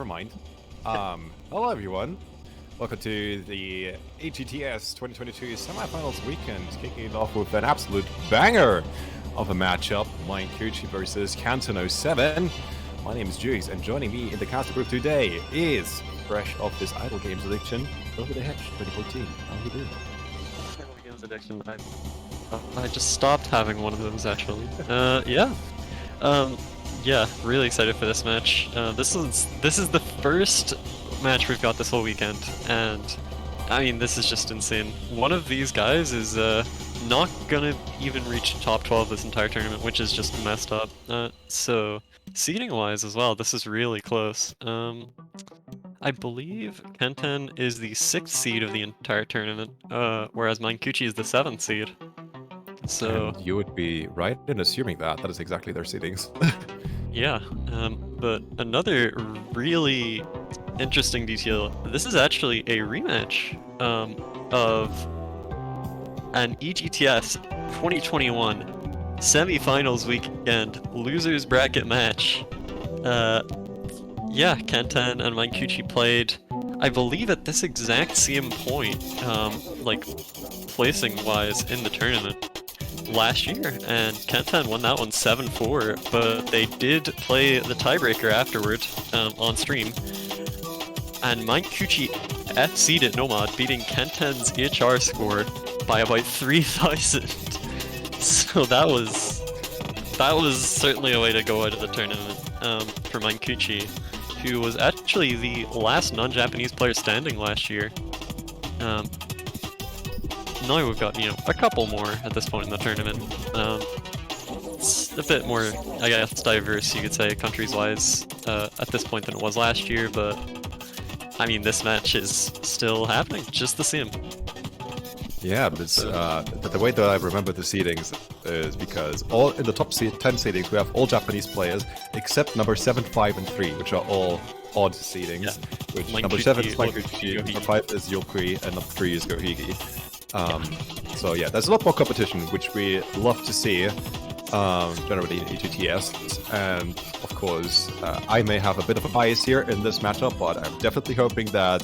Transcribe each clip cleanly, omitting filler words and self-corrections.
mind. Hello everyone. Welcome to the EGTS 2022 Semifinals weekend, kicking it off with an absolute banger of a matchup. Minekuchi versus Canton 07. My name is Juice, and joining me in the cast group today is, fresh off this Idle Games addiction, Over the Hedge 2014. How are you doing? Idle Games addiction. I just stopped having one of those actually. Yeah, really excited for this match. This is the first match we've got this whole weekend, and I mean, this is just insane. One of these guys is not gonna even reach top 12 this entire tournament, which is just messed up. So seeding wise as well, this is really close. I believe Kenten is the 6th seed of the entire tournament, whereas Minekuchi is the 7th seed. So And you would be right in assuming that is exactly their seedings. yeah, but another really interesting detail, this is actually a rematch of an EGTS 2021 Semifinals weekend losers bracket match. Yeah, Kenten and Minekuchi played, I believe, at this exact same point, like placing-wise in the tournament last year, and Kenten won that one 7-4, but they did play the tiebreaker afterward on stream, and Minekuchi FC'd Nomad, beating Kenten's EHR score by about 3,000. So that was certainly a way to go out of the tournament for Minekuchi, who was actually the last non-Japanese player standing last year. Now we've got, a couple more at this point in the tournament. It's a bit more, I guess, diverse, you could say, countries-wise, at this point than it was last year, but I mean, this match is still happening, just the same. Yeah, but it's the way that I remember the seedings is because all in the top 10 seedings we have all Japanese players except number 7, 5, and 3, which are all odd seedings. Yeah. Which number 7 is Minekuchi, number 5 is Yokui, and number 3 is Gohigi. So yeah, there's a lot more competition, which we love to see, generally in EGTS, and of course, I may have a bit of a bias here in this matchup, but I'm definitely hoping that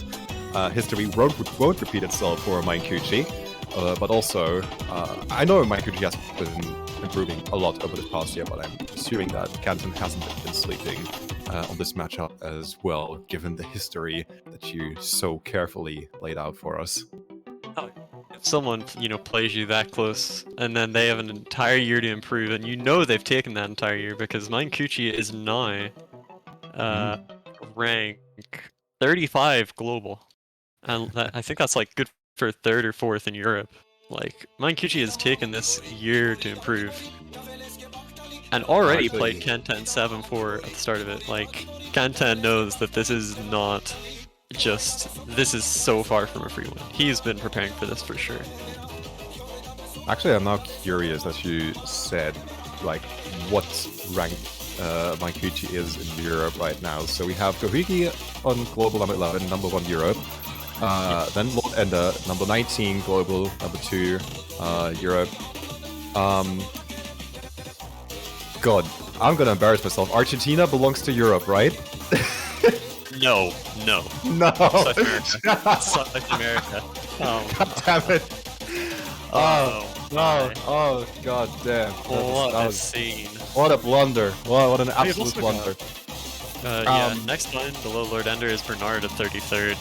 history won't repeat itself for Minekuchi. But also, I know Minekuchi has been improving a lot over the past year, but I'm assuming that Canton hasn't been sleeping on this matchup as well, given the history that you so carefully laid out for us. If someone, plays you that close, and then they have an entire year to improve, and they've taken that entire year, because Minekuchi is now rank 35 global, and I think that's like good for 3rd or 4th in Europe. Like, Minekuchi has taken this year to improve, and already played Kenten 7-4 at the start of it. Like, Kenten knows that this is not this is so far from a free win. He's been preparing for this for sure. Actually, I'm now curious, as you said, like, what rank Minekuchi is in Europe right now. So we have Gohigi on global number 11, number 1 Europe. Then Lord Ender, number 19 global, number 2 Europe. God, I'm gonna embarrass myself. Argentina belongs to Europe, right? No. South America. South America. Oh. God damn it. Oh, god damn. What a scene. What a blunder. What an absolute blunder. Yeah, next line below Lord Ender is Bernard at 33rd.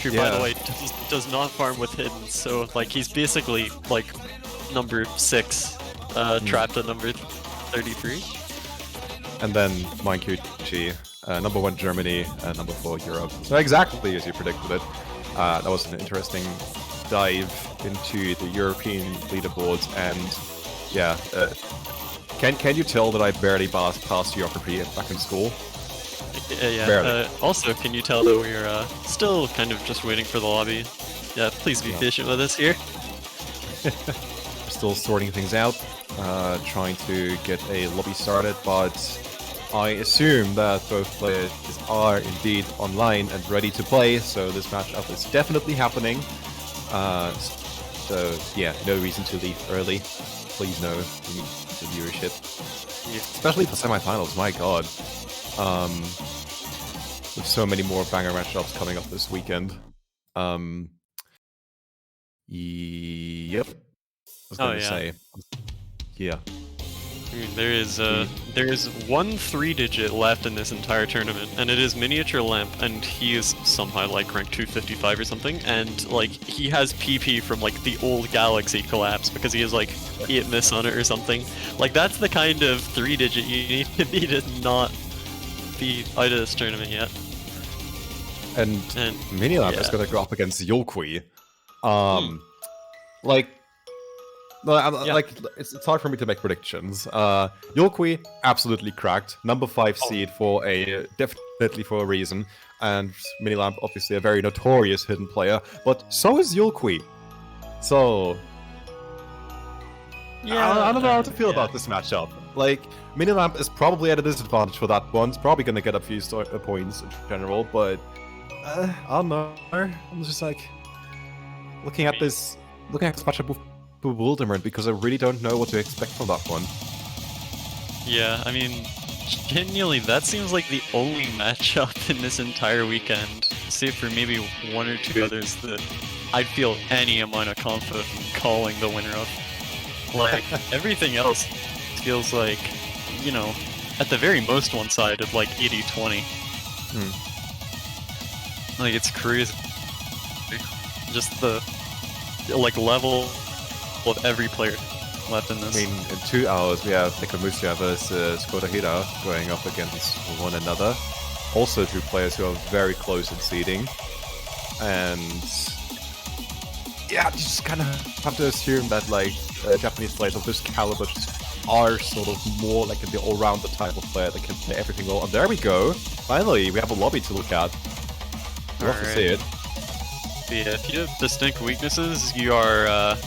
Who, by the way, does not farm with hidden, so, like, he's basically, like, number 6, trapped at number 33. And then Minekuchi, number 1 Germany, and number 4 Europe. So exactly as you predicted it. That was an interesting dive into the European leaderboards, and yeah, can you tell that I barely passed geography back in school? Yeah. Also, can you tell that we're still kind of just waiting for the lobby? Yeah, please be patient with us here. We're still sorting things out, trying to get a lobby started, but I assume that both players are indeed online and ready to play, so this matchup is definitely happening. So yeah, no reason to leave early. Please no, we need the viewership. Especially for semifinals, my god. with so many more banger matchups coming up this weekend. Yep. I was Oh, going to yeah. say, yeah. I mean, there is one 3-digit left in this entire tournament, and it is Miniature Lamp, and he is somehow like ranked 255 or something, and like he has PP from like the old Galaxy collapse because he has like 8 miss on it or something. Like that's the kind of 3-digit you need to be to not be out of this tournament yet. And Minilamp is going to go up against Yolqui. Like, like it's hard for me to make predictions. Yolqui absolutely cracked, number 5 seed for definitely for a reason, and Minilamp obviously a very notorious hidden player, but so is Yolqui. So I don't know how to feel about this matchup. Like, Minilamp is probably at a disadvantage for that one. It's probably gonna get a few points in general, but I don't know. I'm just like looking at this matchup with bewilderment because I really don't know what to expect from that one. Yeah, I mean, genuinely, that seems like the only matchup in this entire weekend, save for maybe 1 or 2 others that I'd feel any amount of confidence in calling the winner of. Like, everything else feels like, you know, at the very most one-sided, like 80-20. Like, it's crazy. Just the, like, level of every player left in this. I mean, in 2 hours we have Nikamusia versus Kodahira going up against one another. Also 2 players who are very close in seeding. And yeah, you just kind of have to assume that like Japanese players of this caliber just are sort of more like the all-rounder type of player that can play everything well. And there we go. Finally, we have a lobby to look at. Love to see it. But yeah, if you have distinct weaknesses, you are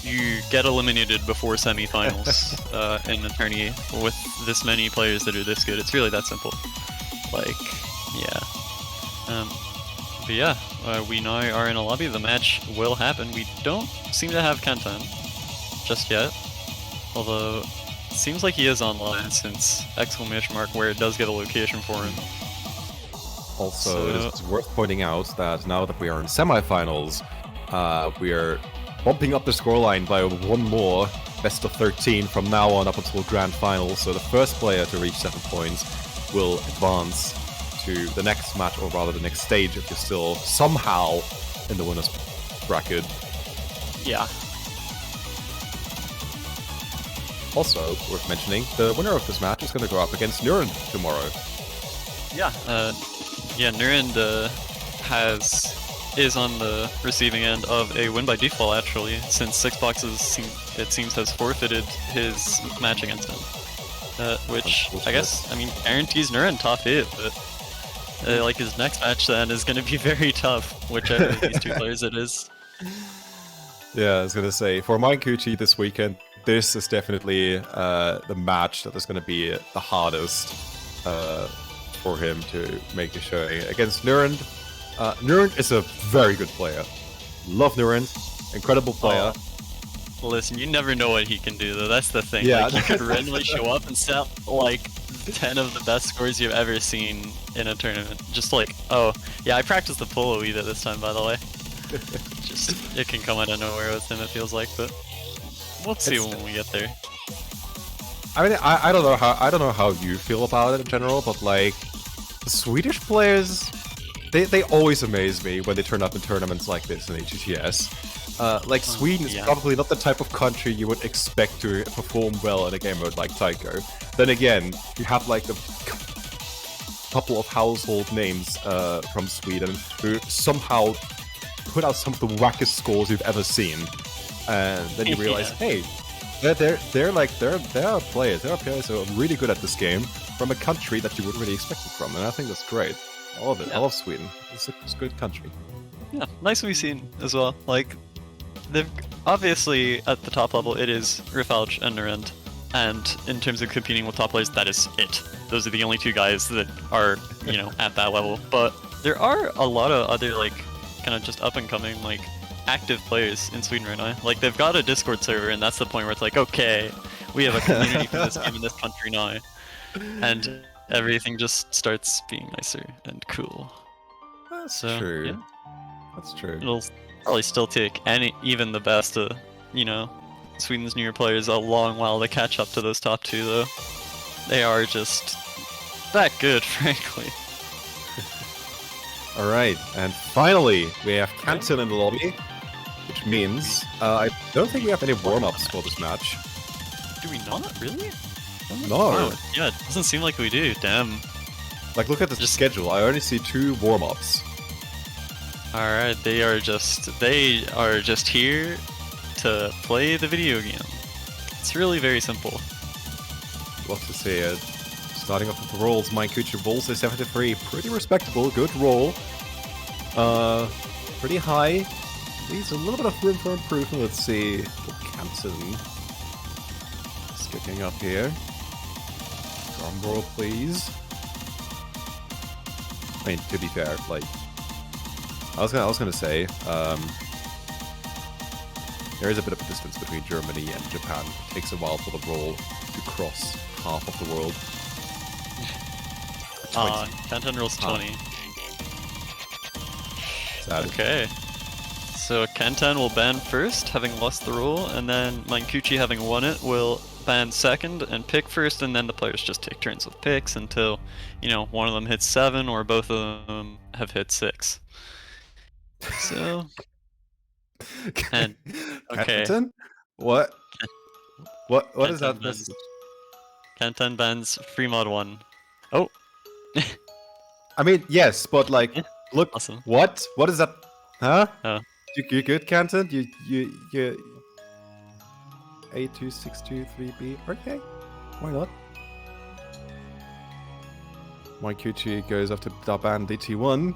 you get eliminated before semifinals in a tourney with this many players that are this good. It's really that simple. Like, yeah. But yeah, we now are in a lobby. The match will happen. We don't seem to have Kenton just yet, although it seems like he is online since exclamation mark where it does get a location for him. Also, it is worth pointing out that now that we are in semifinals, we are bumping up the scoreline by 1 more, best of 13 from now on up until grand final. So the first player to reach 7 points will advance to the next match, or rather the next stage, if you're still somehow in the winner's bracket. Yeah. Also, worth mentioning, the winner of this match is going to go up against Nuren tomorrow. Yeah, yeah, Nurend is on the receiving end of a win by default, actually, since 6boxes it seems has forfeited his match against him. Which, I guess, I mean, guarantees Nurend top 8, but like his next match then is going to be very tough, whichever of these 2 players it is. Yeah, I was going to say, for Minekuchi this weekend, this is definitely the match that is going to be the hardest for him to make the showing against Nurend. Nurend is a very good player. Love Nurend, incredible player. Oh, listen, you never know what he can do, though. That's the thing. Yeah. Like, he could randomly show up and set like 10 of the best scores you've ever seen in a tournament. Just like, oh, yeah, I practiced the polo a wee bit this time, by the way. Just, it can come out of nowhere with him, it feels like, but we'll see when we get there. I mean, I don't know how you feel about it in general, but like the Swedish players, they always amaze me when they turn up in tournaments like this in EGTS. Like Sweden is probably not the type of country you would expect to perform well in a game mode like Taiko. Then again, you have like a couple of household names from Sweden who somehow put out some of the wackest scores you've ever seen, and then you realize, hey, they're players who are really good at this game from a country that you wouldn't really expect it from, and I think that's great. I love it. Yeah. I love Sweden. It's a good country. Yeah, nicely seen as well. Like, they've obviously at the top level it is Rifalj and Nurend, and in terms of competing with top players, that is it. Those are the only 2 guys that are, you know, at that level. But there are a lot of other like kind of just up and coming like active players in Sweden right now. Like, they've got a Discord server, and that's the point where it's like, okay, we have a community for this game in this country now. And everything just starts being nicer and cool. That's So, true. yeah. That's true. It'll probably still take even the best of, Sweden's newer players a long while to catch up to those top two, though. They are just that good, frankly. All right, and finally we have Canton in the lobby, which means I don't think we have any warm-ups for this match. Do we not? Really? No. Oh, yeah, it doesn't seem like we do. Damn. Like, look at the schedule. I only see 2 warm-ups. Alright, they are just here to play the video game. It's really very simple. Love to see it. Starting off with the rolls, Minekuchi rolls a 73. Pretty respectable, good roll. Pretty high. Leaves a little bit of room for improvement. Let's see. Canton. Skipping up here. Drum roll, please. I mean, to be fair, like, I was gonna say, there is a bit of a distance between Germany and Japan. It takes a while for the roll to cross half of the world. Canton rolls 20. Sad. Okay. So Canton will ban first, having lost the roll, and then Minekuchi, having won it, will ban second and pick first, and then the players just take turns with picks until, one of them hits 7 or both of them have hit 6. So... And, okay. Canton? What? What is that Canton message? Canton bans free mod 1. Oh! I mean, yes, but like, look, Awesome. what? What is that? Huh? Oh. You good, Canton? You A2623B? Okay, why not? Minekuchi goes after Daban DT1.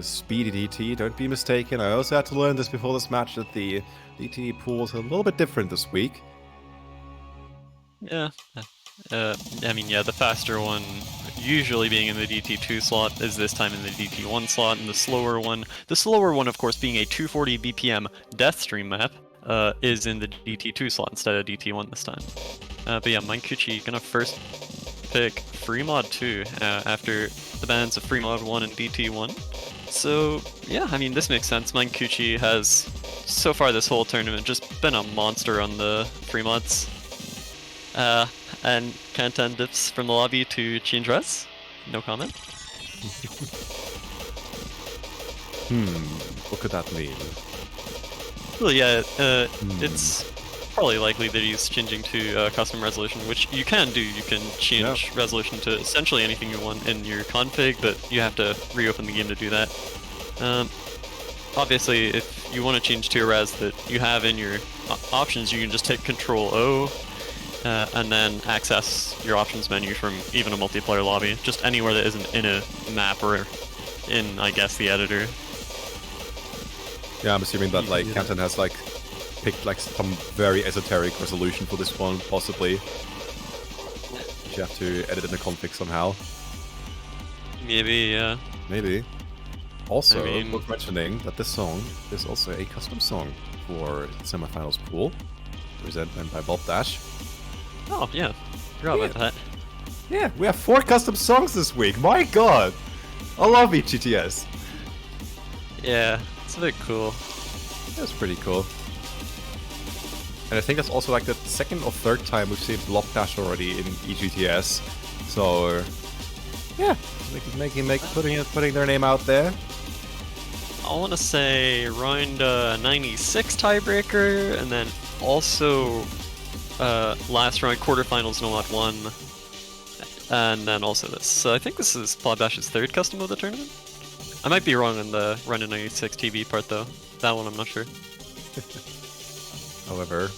Speedy DT, don't be mistaken. I also had to learn this before this match that the DT pools are a little bit different this week. Yeah. I mean, yeah, the faster one usually being in the DT2 slot is this time in the DT1 slot, and the slower one, of course, being a 240 BPM Deathstream map, is in the DT2 slot instead of DT1 this time. But yeah, Minekuchi gonna first pick free mod 2 after the bans of free mod 1 and DT1. So yeah, I mean, this makes sense. Minekuchi has, so far this whole tournament, just been a monster on the free mods. And Canton dips from the lobby to change res. No comment. What could that mean? Well, yeah, it's probably likely that he's changing to custom resolution, which you can do. You can change resolution to essentially anything you want in your config, but you have to reopen the game to do that. Obviously, if you want to change to a res that you have in your options, you can just hit Control O, and then access your options menu from even a multiplayer lobby, just anywhere that isn't in a map or in, I guess, the editor. Yeah, I'm assuming that like Canton has like picked like some very esoteric resolution for this one, possibly. You have to edit in the config somehow. Maybe, yeah. Maybe. Also, I mean, worth mentioning that this song is also a custom song for Semifinals pool, presented by Bob Dash. Oh, yeah. Forgot about that. Yeah, we have 4 custom songs this week. My god! I love EGTS. Yeah, it's a bit cool. That's pretty cool. And I think that's also like the second or third time we've seen Blob Dash already in EGTS. So, yeah, putting their name out there. I want to say round 96 tiebreaker, and then also last round quarterfinals no mod 1, and then also this. So I think this is Blob Dash's 3rd custom of the tournament. I might be wrong in the round 96 TV part though. That one I'm not sure. However,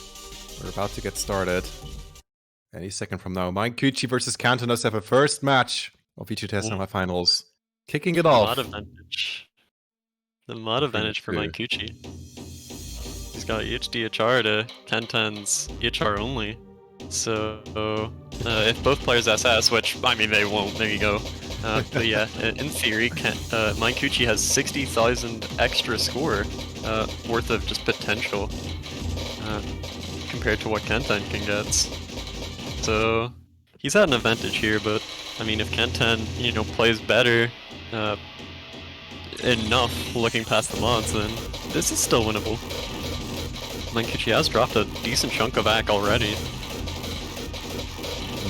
we're about to get started. Any second from now, Minekuchi versus Canton has have a first match of EGTS Semifinals. Kicking it off. Mod advantage. The mod advantage for Minekuchi. He's got EHDHR to Canton's EHR only. So, if both players SS, which, I mean, they won't, there you go. But yeah, in theory, Minekuchi has 60,000 extra score worth of just potential compared to what Canton can get. So, he's had an advantage here, but I mean, if Kenten, you know, plays better enough looking past the mods, then this is still winnable. Minekuchi has dropped a decent chunk of AC already.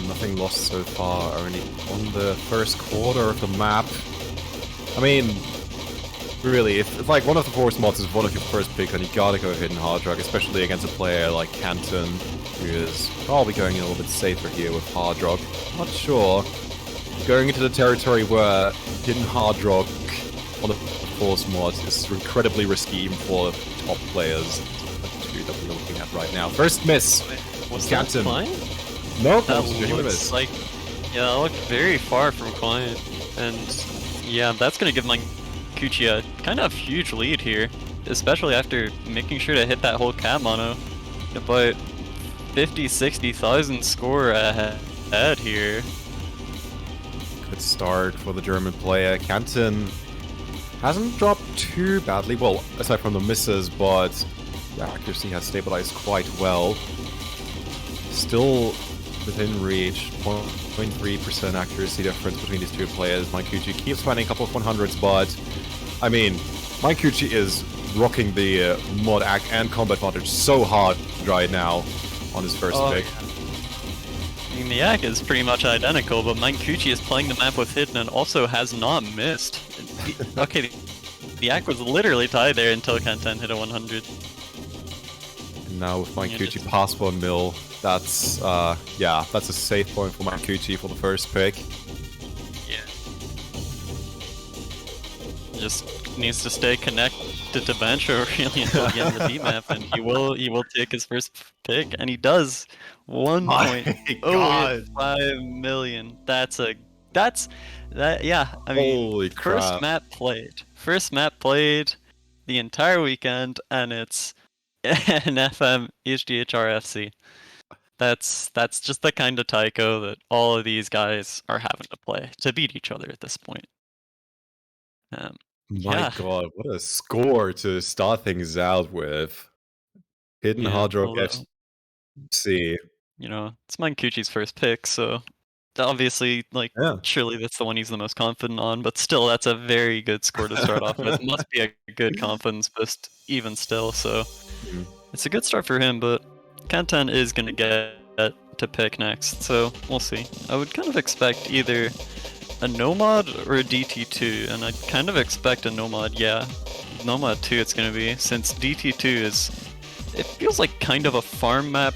Nothing lost so far, only on the first quarter of the map. I mean, really, if like one of the force mods is one of your first pick, then you gotta go Hidden Hard Drug, especially against a player like Canton, who is probably going a little bit safer here with Hard Drug. Not sure. Going into the territory where Hidden Hard Drug on the force mod is incredibly risky even for top players. The two that we're looking at right now. First miss. Was Canton. that client? Nope, That that was a genuine looks miss. like, yeah, that looked very far from client, and yeah, that's gonna give Minekuchi a kind of huge lead here, especially after making sure to hit that whole cat mono. About 50-60,000 score ahead here. Good start for the German player. Canton hasn't dropped too badly, well, aside from the misses, but the accuracy has stabilized quite well. Still within reach, 0.3% accuracy difference between these two players. Minekuchi keeps finding a couple of 100s, but I mean, Minekuchi is rocking the mod AC and combat advantage so hard right now on his first pick. I mean, the AC is pretty much identical, but Minekuchi is playing the map with Hidden and also has not missed. Okay, the AC was literally tied there until Kanten hit a 100. And now with Minekuchi past 1 mil, that's yeah, that's a safe point for Minekuchi for the first pick. Yeah. Just needs to stay connected to Bancho really until the end of the B map, and he will take his first pick, and he does. 1.05 million. Yeah. I mean, Holy crap. First map played the entire weekend, and it's an FM EGTS. That's just the kind of taiko that all of these guys are having to play to beat each other at this point. My god, what a score to start things out with. Hidden Hard Drug FC. You know, it's Minekuchi's first pick, so obviously, like, surely that's the one he's the most confident on, but still, that's a very good score to start off with. It must be a good confidence boost, even still, so it's a good start for him, but Kanten is going to get to pick next, so we'll see. I would kind of expect either a Nomad or a DT2, and I'd kind of expect a Nomad, yeah. Nomad 2 it's going to be, since DT2 is... It feels like kind of a farm map.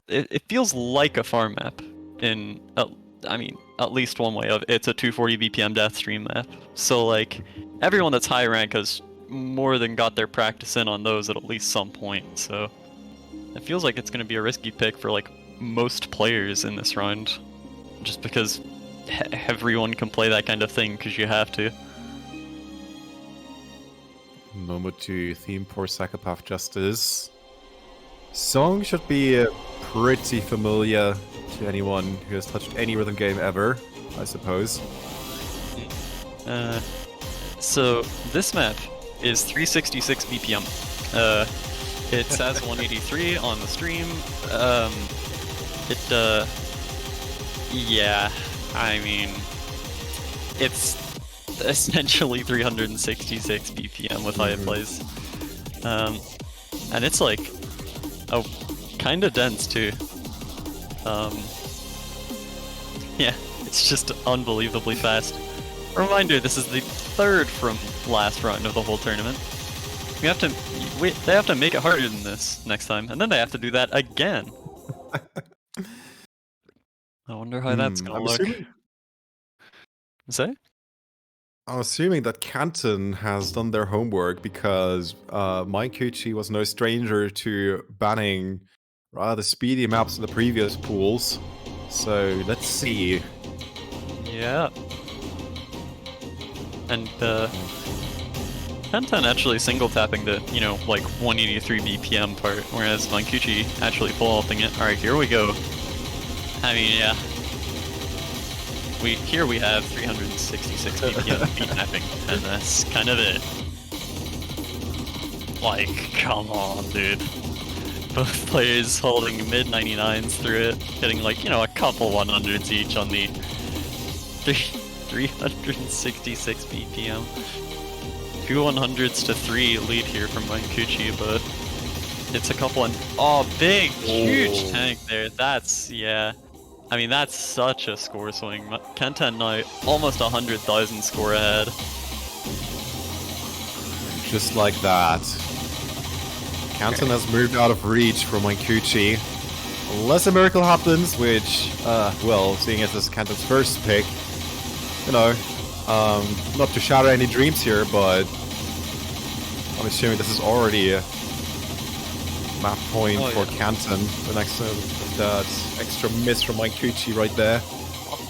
It feels like a farm map in, I mean, at least one way of it's a 240 BPM death stream map. So like, everyone that's high rank has more than got their practice in on those at least some point. So it feels like it's going to be a risky pick for like most players in this round, just because everyone can play that kind of thing because you have to. Moment to theme for Psychopath Justice. Song should be pretty familiar to anyone who has touched any rhythm game ever, I suppose. So this map is 366 BPM. It says 183 on the stream. Yeah, I mean, it's essentially 366 BPM with high plays. And it's like, oh, kind of dense too. Yeah, it's just unbelievably fast. Reminder, this is the third from last round of the whole tournament. They have to make it harder than this next time, and then they have to do that again. I wonder how that's gonna look. Say? I'm assuming that Canton has done their homework because Minekuchi was no stranger to banning rather speedy maps in the previous pools. So let's see. Yeah. And Canton actually single tapping the, you know, like 183 BPM part, whereas Minekuchi actually full ulting it. Alright, here we go. I mean, yeah. Here we have 366 BPM beat mapping, and that's kind of it. Like, come on, dude. Both players holding mid 99s through it, getting like, you know, a couple 100s each on the 366 BPM. 2 100s to 3 lead here from Minekuchi, but it's a couple and big, huge tank there. That's, yeah. I mean, that's such a score swing. Kenten now almost 100,000 score ahead. Just like that. Kenten has moved out of reach from Minekuchi. Unless a miracle happens, which, well, seeing as this is Kenten's first pick, you know, not to shatter any dreams here, but I'm assuming this is already a map point for Kenten. The next that extra miss from Minekuchi right there.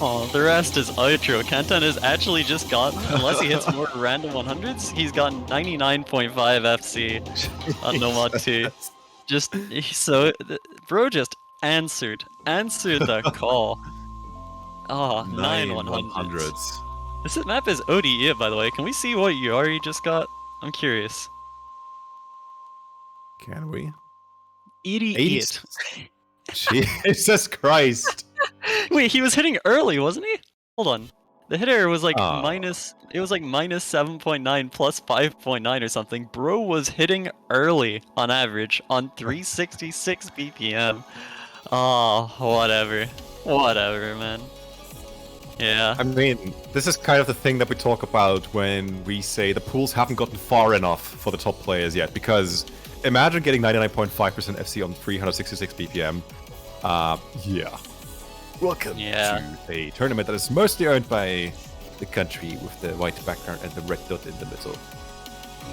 Oh, the rest is outro. Kenten has actually just gotten, unless he hits more random 100s, he's gotten 99.5 FC on Nomad 2. Just, so, bro just answered the call. Oh, 9 100s. This map is ODE, by the way. Can we see what Yari just got? I'm curious. Can we? Idiot. Jesus Christ. Wait, he was hitting early, wasn't he? Hold on. The hitter was like minus 7.9 plus 5.9 or something. Bro was hitting early on average on 366 BPM. Oh, whatever. Whatever, man. Yeah. I mean, this is kind of the thing that we talk about when we say the pools haven't gotten far enough for the top players yet, because imagine getting 99.5% FC on 366 BPM. Yeah. Welcome to a tournament that is mostly owned by the country with the white background and the red dot in the middle.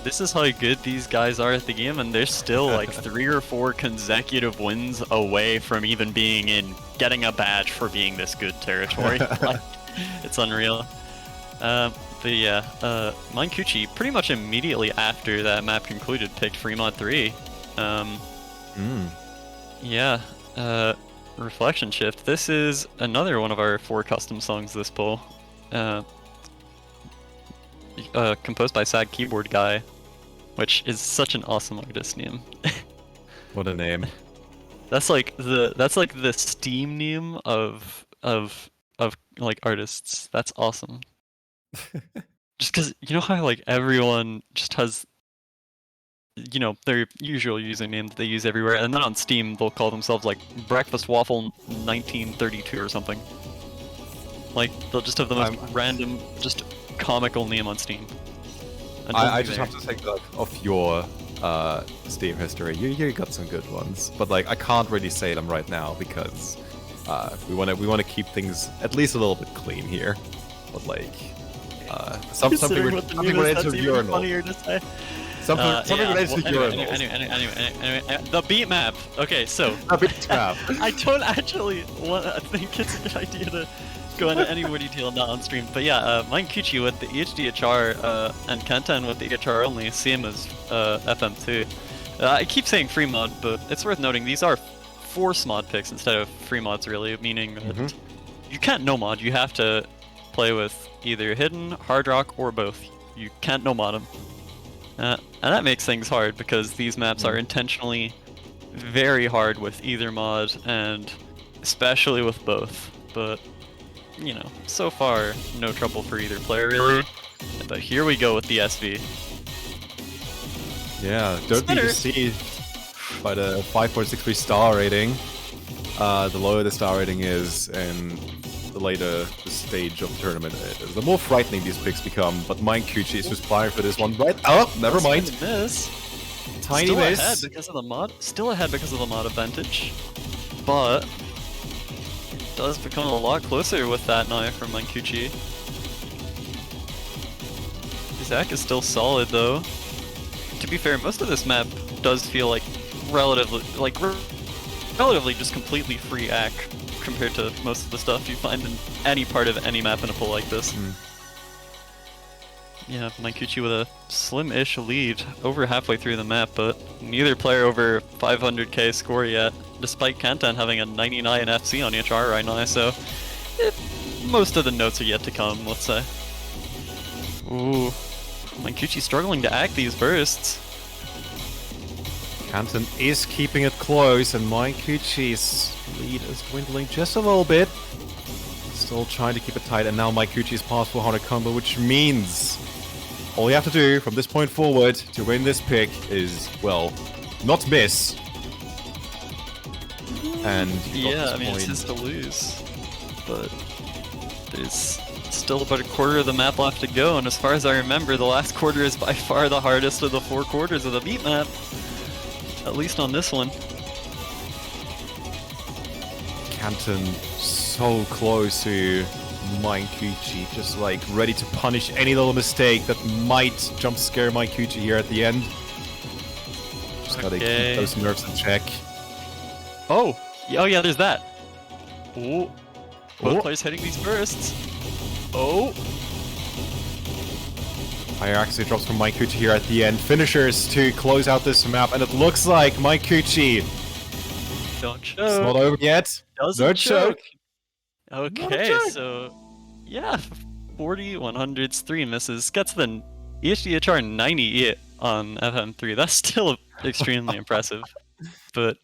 This is how good these guys are at the game, and they're still like 3 or 4 consecutive wins away from even being in getting a badge for being this good territory. Like, it's unreal. But yeah, Minekuchi pretty much immediately after that map concluded picked Fremont 3. Yeah, Reflection Shift. This is another one of our 4 custom songs this pull. Composed by Sad Keyboard Guy, which is such an awesome artist name. What a name. That's like the Steam name of like artists. That's awesome. Just because you know how like everyone just has, you know, their usual username that they use everywhere, and then on Steam they'll call themselves like Breakfast Waffle 1932 or something. Like they'll just have the most random, just comical name on Steam. I just have to think of your Steam history. You got some good ones, but like I can't really say them right now because we want to keep things at least a little bit clean here. But like something related to urinal. Funnier to say. Something related to urinals. Anyway, the beat map. Okay, so the beat map. I don't actually think it's a good idea to go into any more detail not on stream, but yeah, Minekuchi with the EHDHR and Kenten with the EHR only, same as FM2. I keep saying free mod, but it's worth noting these are force mod picks instead of free mods, really, meaning that you can't no mod. You have to play with either hidden, hard rock, or both. You can't no mod them. And that makes things hard because these maps are intentionally very hard with either mod and especially with both. But, you know, so far, no trouble for either player really. But here we go with the SV. Yeah, don't be deceived by the 5.63 star rating. The lower the star rating is, and the later the stage of the tournament is, the more frightening these picks become. But Minekuchi is just flying for this one, right? Oh, never mind. Tiny miss. Ahead because of the mod. Still ahead because of the mod advantage, but it does become a lot closer with that now from Minekuchi. Zach is still solid though. To be fair, most of this map does feel like relatively just completely free AC compared to most of the stuff you find in any part of any map in a pool like this. Yeah, Minekuchi with a slim-ish lead over halfway through the map, but neither player over 500k score yet, despite Kenten having a 99 FC on EHR right now, so most of the notes are yet to come, let's say. Ooh, Minekuchi struggling to act these bursts. Kenten is keeping it close, and Minekuchi's lead is dwindling just a little bit. Still trying to keep it tight, and now Minekuchi is past 400 combo, which means all you have to do from this point forward to win this pick is, well, not miss. And yeah, I mean, it's his to lose, but there's still about a quarter of the map left to go, and as far as I remember, the last quarter is by far the hardest of the 4 quarters of the beat map, at least on this one. Canton so close to Minekuchi, just like ready to punish any little mistake that might jump scare Minekuchi here at the end. Just gotta keep those nerves in check. Oh yeah, there's that. Oh, both players hitting these bursts. Oh, Fire actually drops from Minekuchi here at the end. Finishers to close out this map, and it looks like Minekuchi. Don't choke. It's not over yet. Doesn't choke. Okay, so yeah, 40, 100s, 3 misses. Gets the EHDHR 90 on FM3. That's still extremely impressive. But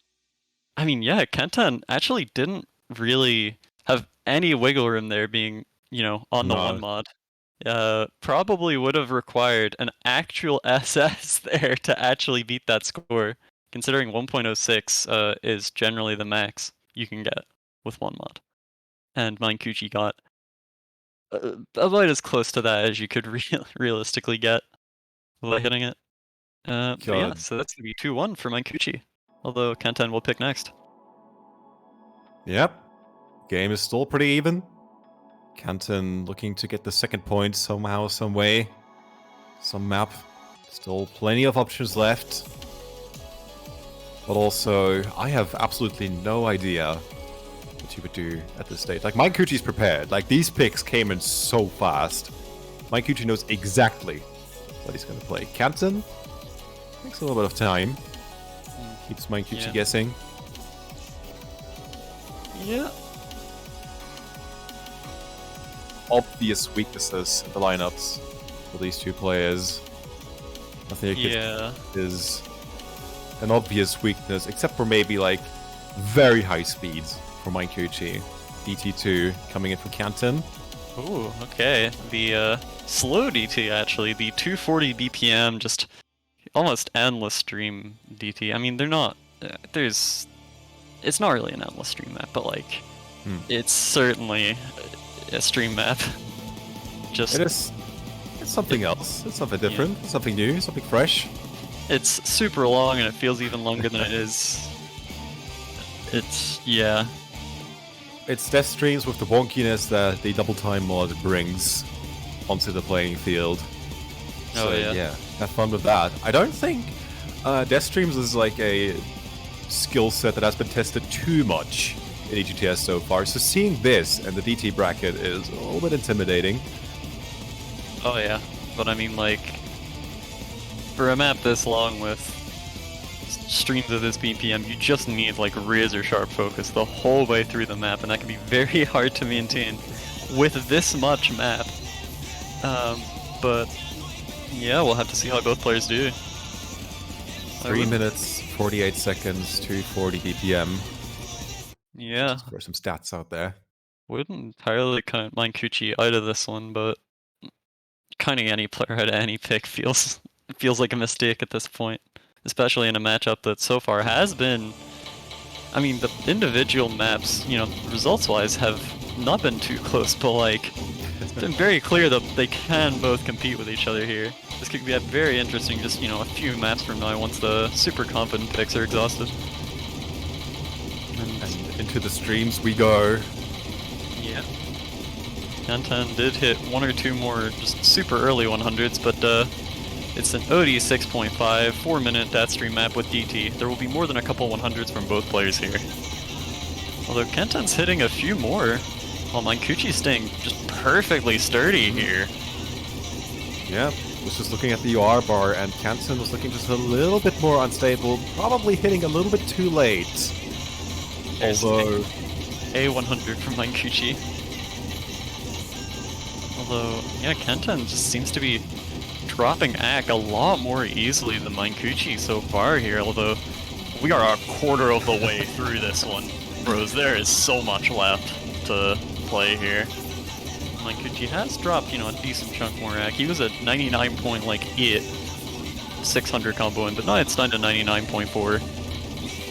I mean, yeah, Kenton actually didn't really have any wiggle room there, being, you know, on the 1 mod. Probably would have required an actual SS there to actually beat that score, considering 1.06 is generally the max you can get with 1 mod. And Minekuchi got about as close to that as you could realistically get without hitting it. But yeah, so that's going to be 2-1 for Minekuchi, although Kenton will pick next. Yep. Game is still pretty even. Canton looking to get the 2nd point somehow, some way. Some map. Still plenty of options left. But also, I have absolutely no idea what you would do at this stage. Like, Minekuchi's prepared. Like, these picks came in so fast. Minekuchi knows exactly what he's going to play. Canton takes a little bit of time. Keeps Minekuchi guessing. Yeah. Obvious weaknesses in the lineups for these 2 players. Nothing is an obvious weakness, except for maybe like very high speeds for Minekuchi. DT2 coming in for Canton. Ooh, okay. The slow DT actually, the 240 BPM, just almost endless stream DT. I mean, they're not. It's not really an endless stream map, but like, it's certainly a stream map. Just it's something else. It's something different. It's something new. Something fresh. It's super long, and it feels even longer than it is. It's It's death streams with the wonkiness that the double time mod brings onto the playing field. Oh, So yeah, have fun with that. I don't think death streams is like a skill set that has been tested too much in EGTS so far. So seeing this and the DT bracket is a little bit intimidating. Oh yeah, but I mean, like, for a map this long with streams of this BPM, you just need like razor sharp focus the whole way through the map, and that can be very hard to maintain with this much map. But yeah, we'll have to see how both players do. 3 minutes, 48 seconds, 240 BPM. Yeah. Just for some stats out there. Wouldn't entirely count Minekuchi out of this one, but counting any player out of any pick feels like a mistake at this point, especially in a matchup that so far has been. I mean, the individual maps, you know, results-wise, have not been too close, but like, it's been very clear that they can both compete with each other here. This could be very interesting, just, you know, a few maps from now once the super confident picks are exhausted. And into the streams we go. Yeah. Canton did hit 1 or 2 more just super early 100s, but it's an OD 6.5 4-minute deathstream map with DT. There will be more than a couple 100s from both players here. Although Kenton's hitting a few more, while Minekuchi's staying just perfectly sturdy here. Yeah, was just looking at the UR bar, and Canton was looking just a little bit more unstable, probably hitting a little bit too late. Although a 100 from Minekuchi. Although, yeah, Kenton just seems to be dropping ACK a lot more easily than Minekuchi so far here, although we are a quarter of the way through this one. Bros, there is so much left to play here. Minekuchi has dropped, you know, a decent chunk more rack. He was at 99 point, like, 600 combo in, but now it's down to 99.4.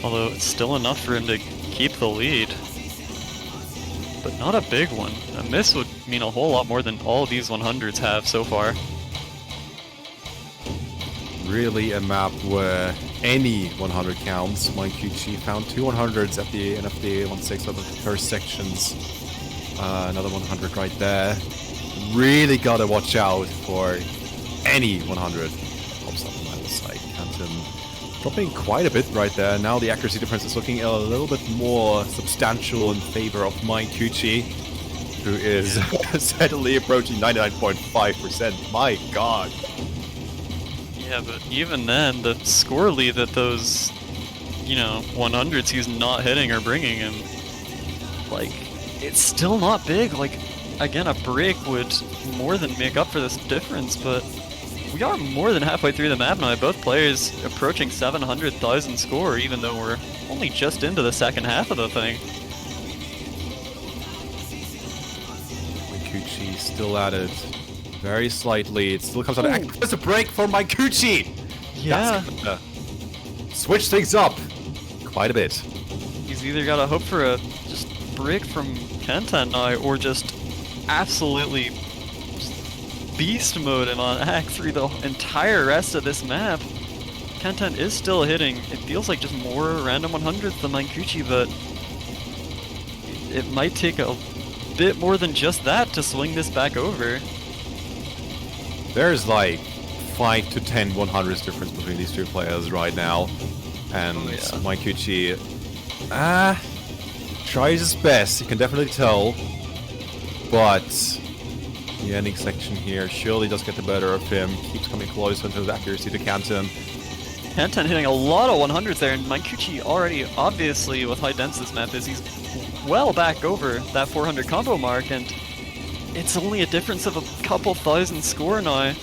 Although it's still enough for him to keep the lead. But not a big one. A miss would mean a whole lot more than all these 100s have so far. Really a map where any 100 counts. Minekuchi found 2 100s at the end of the 1/6 of the first sections. Another 100 right there. Really gotta watch out for any 100. Pops up on the other side. Canton dropping quite a bit right there. Now the accuracy difference is looking a little bit more substantial in favor of Minekuchi, who is steadily approaching 99.5%. My god. Yeah, but even then, the score lead that those, you know, 100s he's not hitting are bringing him, like, it's still not big. Like, again, a break would more than make up for this difference, but we are more than halfway through the map now. Both players approaching 700,000 score, even though we're only just into the second half of the thing. Minekuchi still at it. Very slightly. It still comes out of There's a break for Minekuchi! Yeah. Switch things up quite a bit. He's either got to hope for a just break from Kentan now, or just absolutely beast mode him on hack through the entire rest of this map. Kentan is still hitting. It feels like just more random 100s than Minekuchi, but it might take a bit more than just that to swing this back over. There's like 5 to 10 100s difference between these two players right now. And Minekuchi tries his best, you can definitely tell. But the ending section here surely does get the better of him. Keeps coming closer in terms of accuracy to Canton. Canton hitting a lot of 100s there, and Minekuchi already, obviously, with how dense this map is, he's well back over that 400 combo mark, and it's only a difference of a couple thousand score now.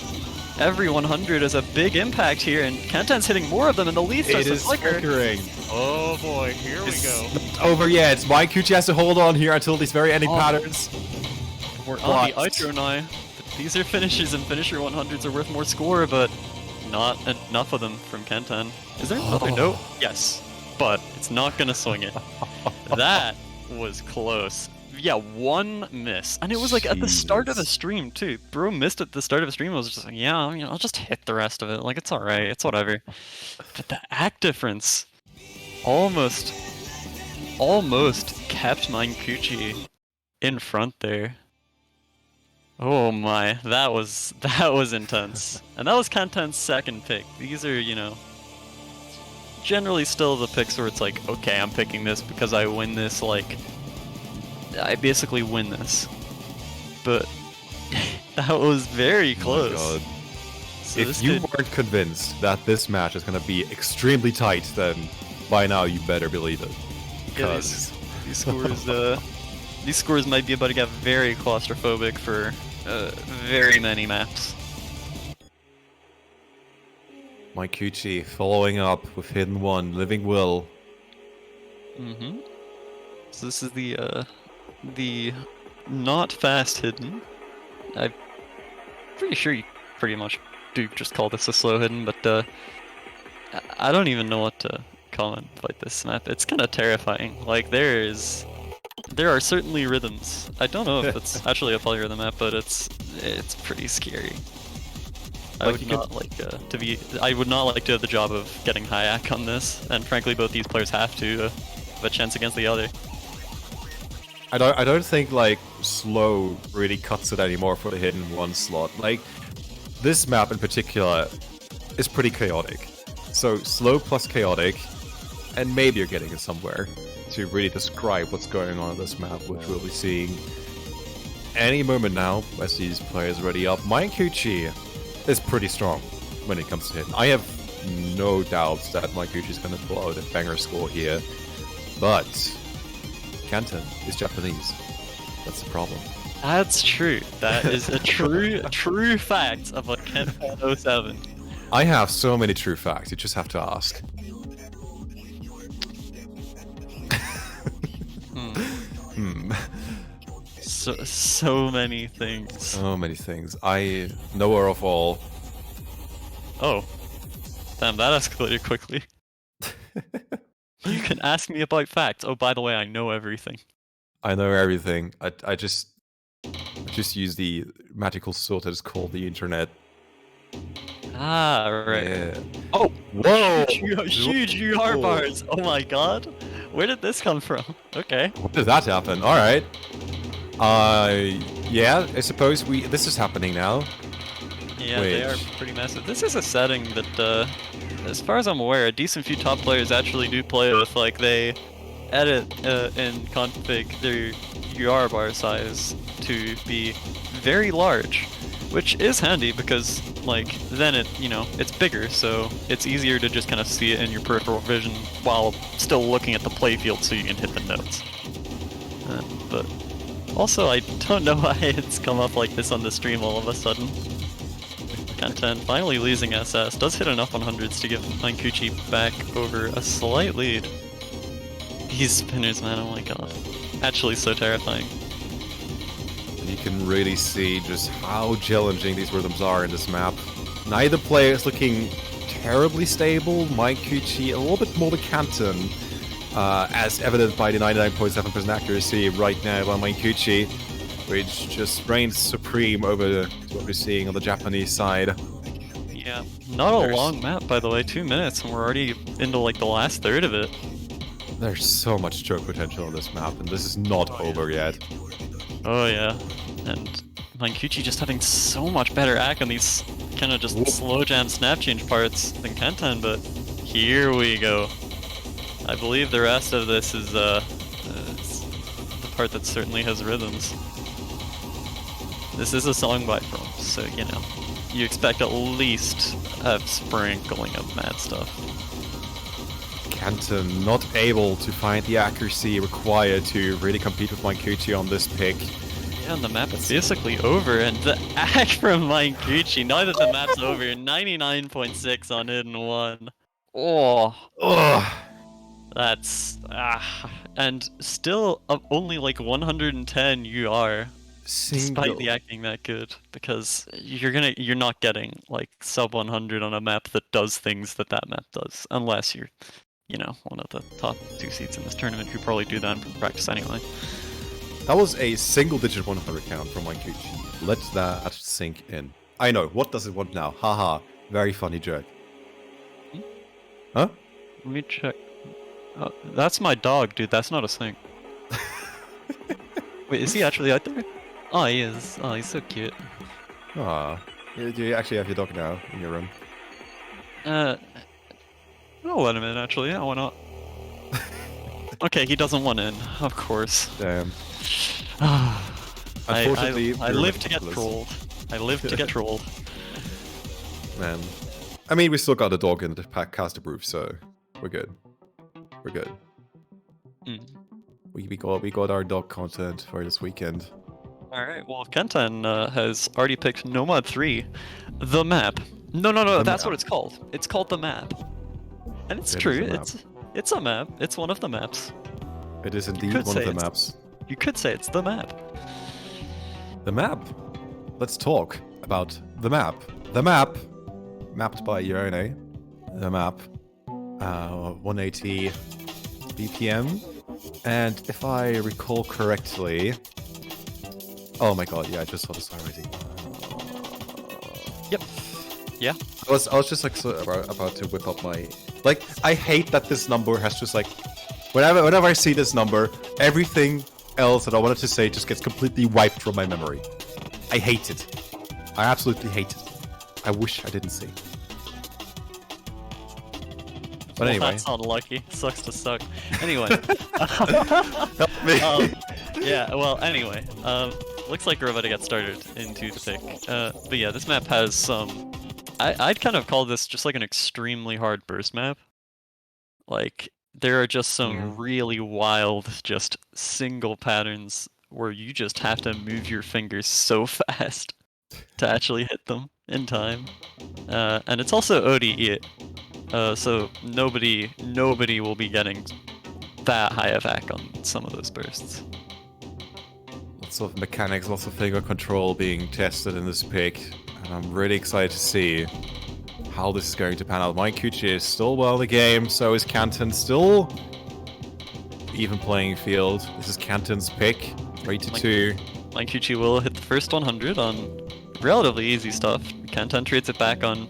Every 100 is a big impact here, and Canton's hitting more of them, and the lead starts to flicker. Flickering. Oh boy, here we go. Not over yet. Minekuchi has to hold on here until these very ending patterns. We're on the outro now. These are finishes, and finisher 100s are worth more score, but not enough of them from Kentan. Is there another note? Yes, but it's not gonna swing it. That was close. Yeah, one miss. And it was like at the start of the stream too. Bro missed at the start of the stream. I was just like, yeah, you know, I'll just hit the rest of it. Like, it's alright, it's whatever. But the act difference almost kept Minekuchi in front there. Oh my, that was intense. And that was Kantan's second pick. These are, you know, generally still the picks where it's like, okay, I'm picking this because I win this, like, I basically win this. But that was very close. Oh my god. So if you weren't convinced that this match is going to be extremely tight, then by now you better believe it. Because these scores might be about to get very claustrophobic for very many maps. Minekuchi following up with Hidden One, Living Will. So this is the not fast hidden. I'm pretty sure you pretty much do just call this a slow hidden, but I don't even know what to comment about this map. It's kind of terrifying. Like, there are certainly rhythms. I don't know if it's actually a polyrhythm map, but it's pretty scary. I would not like to have the job of getting Hayak on this, and frankly, both these players have to have a chance against the other. I don't think like slow really cuts it anymore for the Hidden One slot. Like, this map in particular is pretty chaotic. So slow plus chaotic, and maybe you're getting it somewhere to really describe what's going on this map, which we'll be seeing any moment now as these players ready up. Minekuchi is pretty strong when it comes to hidden. I have no doubts that Minekuchi is going to pull out a banger score here, but Canton is Japanese. That's the problem. That's true. That is a true fact of what Kentan 07. I have so many true facts, you just have to ask. so many things. So many things. I know her of all. Oh, damn, that escalated quickly. You can ask me about facts. Oh, by the way, I know everything. I know everything. I just use the magical sword that is called the internet. Ah, right. Yeah. Oh, Whoa! huge UR Whoa. bars. Oh my god. Where did this come from? Okay. When did that happen? All right. Yeah. I suppose this is happening now. Yeah, they are pretty massive. This is a setting that, as far as I'm aware, a decent few top players actually do play with. Like, they edit and config their UR bar size to be very large, which is handy because, like, then it's bigger, so it's easier to just kind of see it in your peripheral vision while still looking at the playfield so you can hit the notes. But also, I don't know why it's come up like this on the stream all of a sudden. Kanten finally losing SS, does hit enough 100s to give Minekuchi back over a slight lead. These spinners, man, oh my god. Actually so terrifying. And you can really see just how challenging these rhythms are in this map. Neither player is looking terribly stable. Minekuchi a little bit more to Kanten, as evident by the 99.7% accuracy right now by Minekuchi, which just reigns supreme over what we're seeing on the Japanese side. Yeah, not a long map, by the way, 2 minutes, and we're already into like the last third of it. There's so much choke potential on this map, and this is not over yet. Oh yeah, and Minekuchi just having so much better act on these kind of just slow jam snap change parts than Kanten, but here we go. I believe the rest of this is it's the part that certainly has rhythms. This is a song by From, so you expect at least a sprinkling of mad stuff. Kanten not able to find the accuracy required to really compete with Minekuchi on this pick. Yeah, and the map is basically over, and the act from Minekuchi, now that the map's over, 99.6 on Hidden 1. Oh. Ugh. That's and still only like 110 UR, despite the acting that good, because you're not getting like sub 100 on a map that does things that map does, unless you're one of the top 2 seeds in this tournament who probably do that in practice anyway. That was a single-digit 100 count from Minekuchi. Let that sink in. I know. What does it want now? Haha. Very funny joke. Huh? Let me check. That's my dog, dude. That's not a sink. Wait, is he actually out there? Oh, he is. Oh, he's so cute. Ah. Do you actually have your dog now in your room? I'll let him in, actually. Yeah, why not? Okay, he doesn't want in, of course. Damn. Unfortunately, I live to get trolled. I live to get trolled. Man. I mean, we still got a dog in the caster proof, so we're good. We're good. Mm. We got our dog content for this weekend. Alright, well, Kanten has already picked Nomad 3, the map. No, that's what it's called. It's called the map. And it's true, it's a map. It's one of the maps. It is indeed one of the maps. You could say it's the map. The map? Let's talk about the map. The map, mapped by Irone. The map, 180 BPM. And if I recall correctly... Oh my god, yeah, I just saw the star rating. Yep. Yeah. I was just like about to whip up my... Like, I hate that this number has just like... Whenever I see this number, everything else that I wanted to say just gets completely wiped from my memory. I hate it. I absolutely hate it. I wish I didn't see. But anyway. That's unlucky. Sucks to suck. Anyway. Help me. Yeah, well, anyway. Looks like we're about to get started into the pick. But yeah, this map has some... I'd kind of call this just like an extremely hard burst map. Like, there are just some really wild, just single patterns where you just have to move your fingers so fast to actually hit them in time. And it's also ODE, so nobody will be getting that high of AC on some of those bursts. Lots of mechanics, lots of finger control being tested in this pick. And I'm really excited to see how this is going to pan out. Minekuchi is still well in the game, so is Canton. Still even playing field. This is Canton's pick, 3-2. Minekuchi will hit the first 100 on relatively easy stuff. Canton trades it back on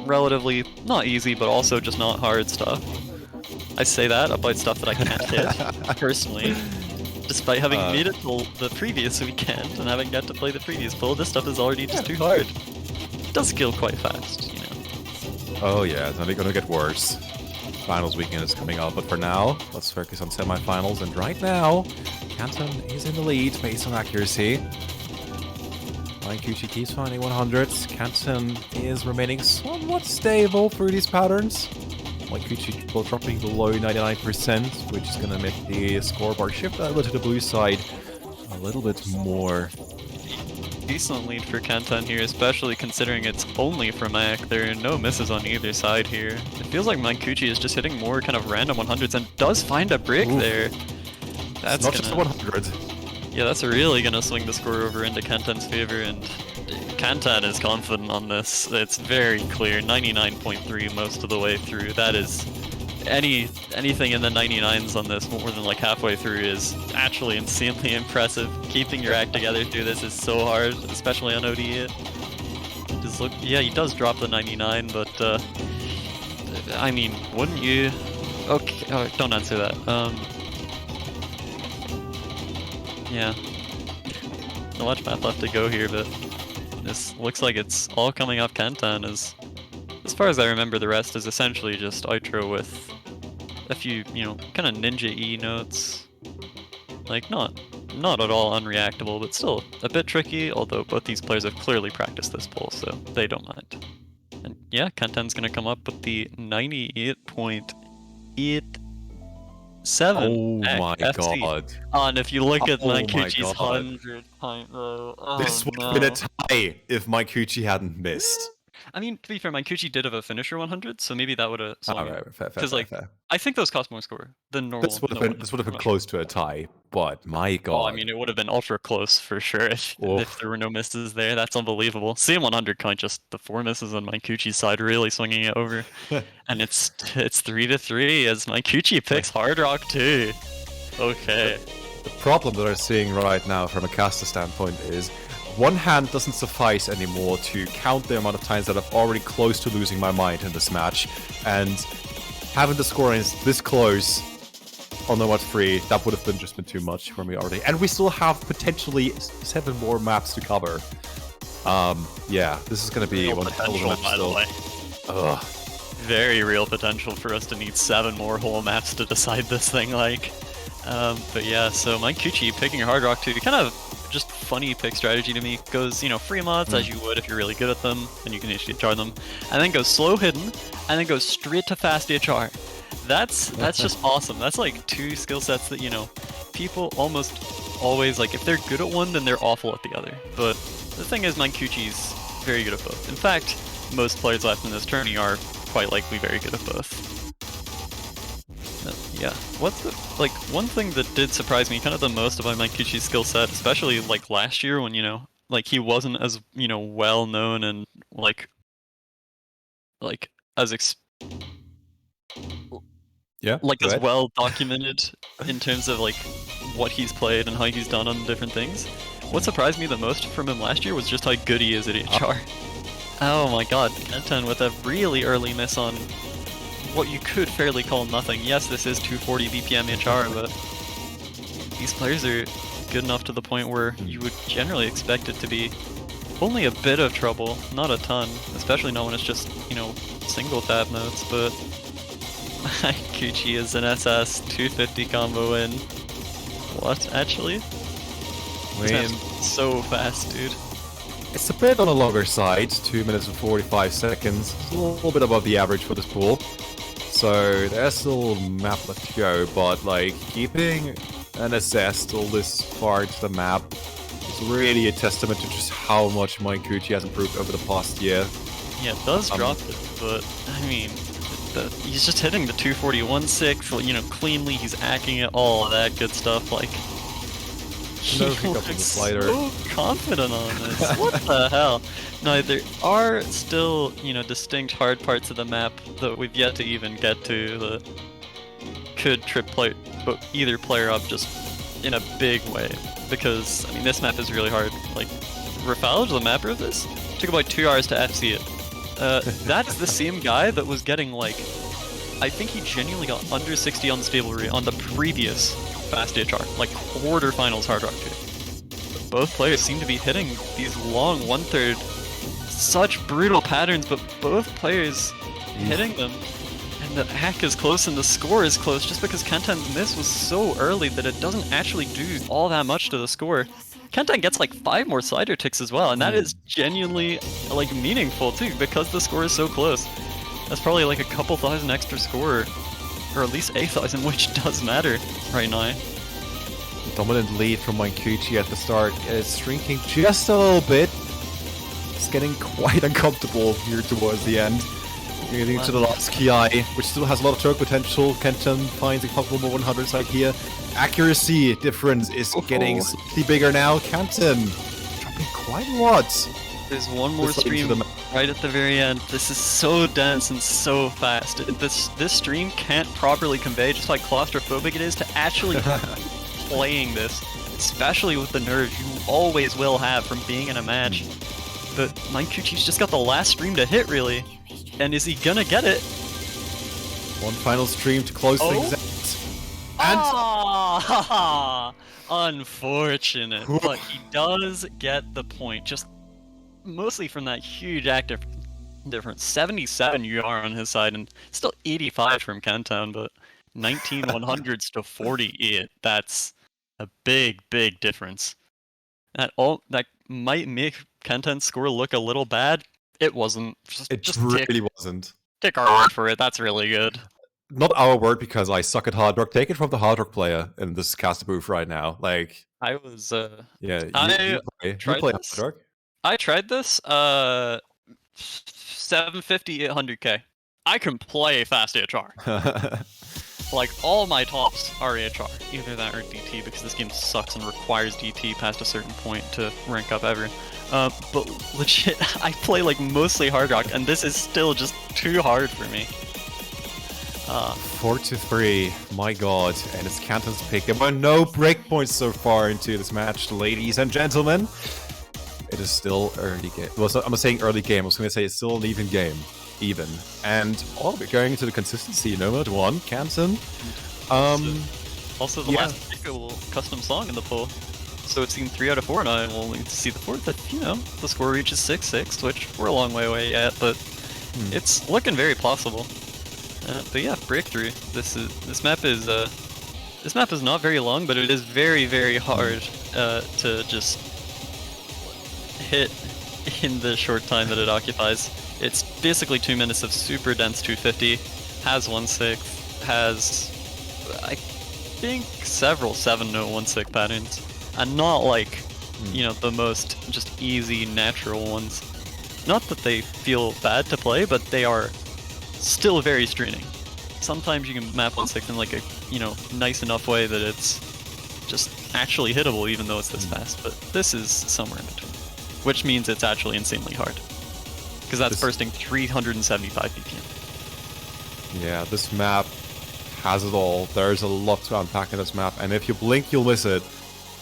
relatively, not easy, but also just not hard stuff. I say that about stuff that I can't hit, personally. Despite having made it till the previous weekend and having got to play the previous pull, this stuff is already just too hard. It does skill quite fast, you know. Oh yeah, it's only gonna get worse. Finals weekend is coming up, but for now, let's focus on semifinals. And right now, Canton is in the lead based on accuracy. Minekuchi keeps finding 100s. Canton is remaining somewhat stable through these patterns. Minekuchi will dropping below 99%, which is gonna make the scoreboard shift over to the blue side a little bit more. Decent lead for Canton here, especially considering it's only for Mac. There are no misses on either side here. It feels like Minekuchi is just hitting more kind of random 100s and does find a break there. That's not just a 100. Yeah, that's really gonna swing the score over into Canton's favor, and Canton is confident on this. It's very clear, 99.3 most of the way through. That is, anything in the 99s on this more than like halfway through is actually insanely impressive. Keeping your act together through this is so hard, especially on ODE. Just look, yeah, he does drop the 99, but I mean, wouldn't you? Okay, oh, don't answer that. Yeah, not much math left to go here, but this looks like it's all coming off Canton. As far as I remember, the rest is essentially just outro with a few, you know, kind of ninja E notes. Like, not at all unreactable, but still a bit tricky, although both these players have clearly practiced this pull, so they don't mind. And yeah, Canton's gonna come up with the 98.87. Oh my FC. god. And if you look at Oh my Minekuchi's God. 100 point though, oh This would have no. been a tie if Minekuchi hadn't missed. I mean, to be fair, Minekuchi did have a finisher 100, so maybe that would have swung it. Alright, fair, Because, like, fair. I think those cost more score than normal. This would have been close to a tie, but my god. Oh, I mean, it would have been ultra close for sure if there were no misses there. That's unbelievable. CM100 count just the 4 misses on Minekuchi's side, really swinging it over. And it's 3-3 as Minekuchi picks Hard Rock too. Okay. The problem that I'm seeing right now from a caster standpoint is one hand doesn't suffice anymore to count the amount of times that I'm already close to losing my mind in this match, and having the scoring this close on the Mod 3, that would have just been too much for me already. And we still have potentially 7 more maps to cover. Yeah, this is going to be Real one hell of a potential, match by the way. Ugh. Very real potential for us to need 7 more whole maps to decide this thing, like. But yeah, so Minekuchi picking Hard Rock 2, kind of just funny pick strategy to me. Goes, you know, free mods as you would if you're really good at them, and you can HDHR them, and then goes slow hidden, and then goes straight to fast HR. That's just awesome. That's like 2 skill sets that, you know, people almost always, like, if they're good at one, then they're awful at the other. But the thing is, Minekuchi's very good at both. In fact, most players left in this tourney are quite likely very good at both. Yeah, one thing that did surprise me kind of the most about Minekuchi's skill set, especially like last year when, you know, like he wasn't as, you know, well known and like as as well documented in terms of like what he's played and how he's done on different things. What surprised me the most from him last year was just how good he is at HR. Oh my god, Canton with a really early miss on what you could fairly call nothing. Yes, this is 240 BPM HR, but these players are good enough to the point where you would generally expect it to be only a bit of trouble, not a ton, especially not when it's just, you know, single tap notes, but Minekuchi is an SS 250 combo in what, actually? Wait, so fast, dude. it's a bit on the longer side, 2 minutes and 45 seconds. It's a little bit above the average for this pool. So there's still map left to go, but like keeping an SS still this far to the map is really a testament to just how much Minekuchi has improved over the past year. Yeah, it does drop it, but I mean, he's just hitting the 241.6, you know, cleanly. He's acting it, all of that good stuff. Like, No hiccup on the looks slider. so confident on this. What the hell? No, there are still, you know, distinct hard parts of the map that we've yet to even get to that could trip either player up just in a big way. Because, I mean, this map is really hard. Like, Rafalge, the mapper of this, took about 2 hours to FC it. That's the same guy that was getting, like, I think he genuinely got under 60 unstable rate on the previous Fast HR, like quarterfinals Hard Rock 2. Both players seem to be hitting these long 1/3, such brutal patterns, but both players hitting them. And the hack is close and the score is close just because Kentan's miss was so early that it doesn't actually do all that much to the score. Kentan gets like 5 more slider ticks as well, and that is genuinely like meaningful too because the score is so close. That's probably like a couple thousand extra score, or at least 8,000, which does matter right now. Dominant lead from Minekuchi at the start is shrinking just a little bit. It's getting quite uncomfortable here towards the end. Getting to the last Ki, which still has a lot of choke potential. Kentan finds a couple more 100s out here. Accuracy difference is getting slightly bigger now. Kentan dropping quite a lot. There's one more stream right at the very end. This is so dense and so fast. This stream can't properly convey just how claustrophobic it is to actually playing this, especially with the nerves you always will have from being in a match. But Minekuchi's just got the last stream to hit, really. And is he gonna get it? One final stream to close things out. And unfortunate, but he does get the point. Just mostly from that huge active difference. 77 UR on his side, and still 85 from Kentan, but 19 100s to 40 that's a big difference. That might make Kentan's score look a little bad. It wasn't. It really wasn't. Take our word for it. That's really good. Not our word because I suck at hard rock. Take it from the hard rock player in this caster booth right now. Like I was. Yeah. You play hard rock. I tried this. 750, 800k. I can play fast AHR. Like all my tops are AHR, either that or DT, because this game sucks and requires DT past a certain point to rank up ever. But legit, I play like mostly hard rock, and this is still just too hard for me. 4-3, my god, and it's Kentan's pick. There were no breakpoints so far into this match, ladies and gentlemen. It is still early game. Well, so I'm not saying early game, I was going to say it's still an even game. Even. And, we're going into the consistency, Nomad 1, Kentan. Also the last pickable custom song in the poll. So it's seen 3 out of 4 now, and we'll need to see the 4th that, you know, the score reaches 6-6, which we're a long way away yet, but it's looking very possible. But yeah, breakthrough. This map is not very long, but it is very hard to just hit in the short time that it occupies. It's basically 2 minutes of super dense 250, has 1/6, has I think several 7-0 1/6 patterns, and not like you know, the most just easy natural ones. Not that they feel bad to play, but they are still very straining. Sometimes you can map 1/6 in like a, you know, nice enough way that it's just actually hittable even though it's this fast, but this is somewhere in between. Which means it's actually insanely hard. Because that's bursting 375 BPM. Yeah, this map has it all. There's a lot to unpack in this map, and if you blink, you'll miss it.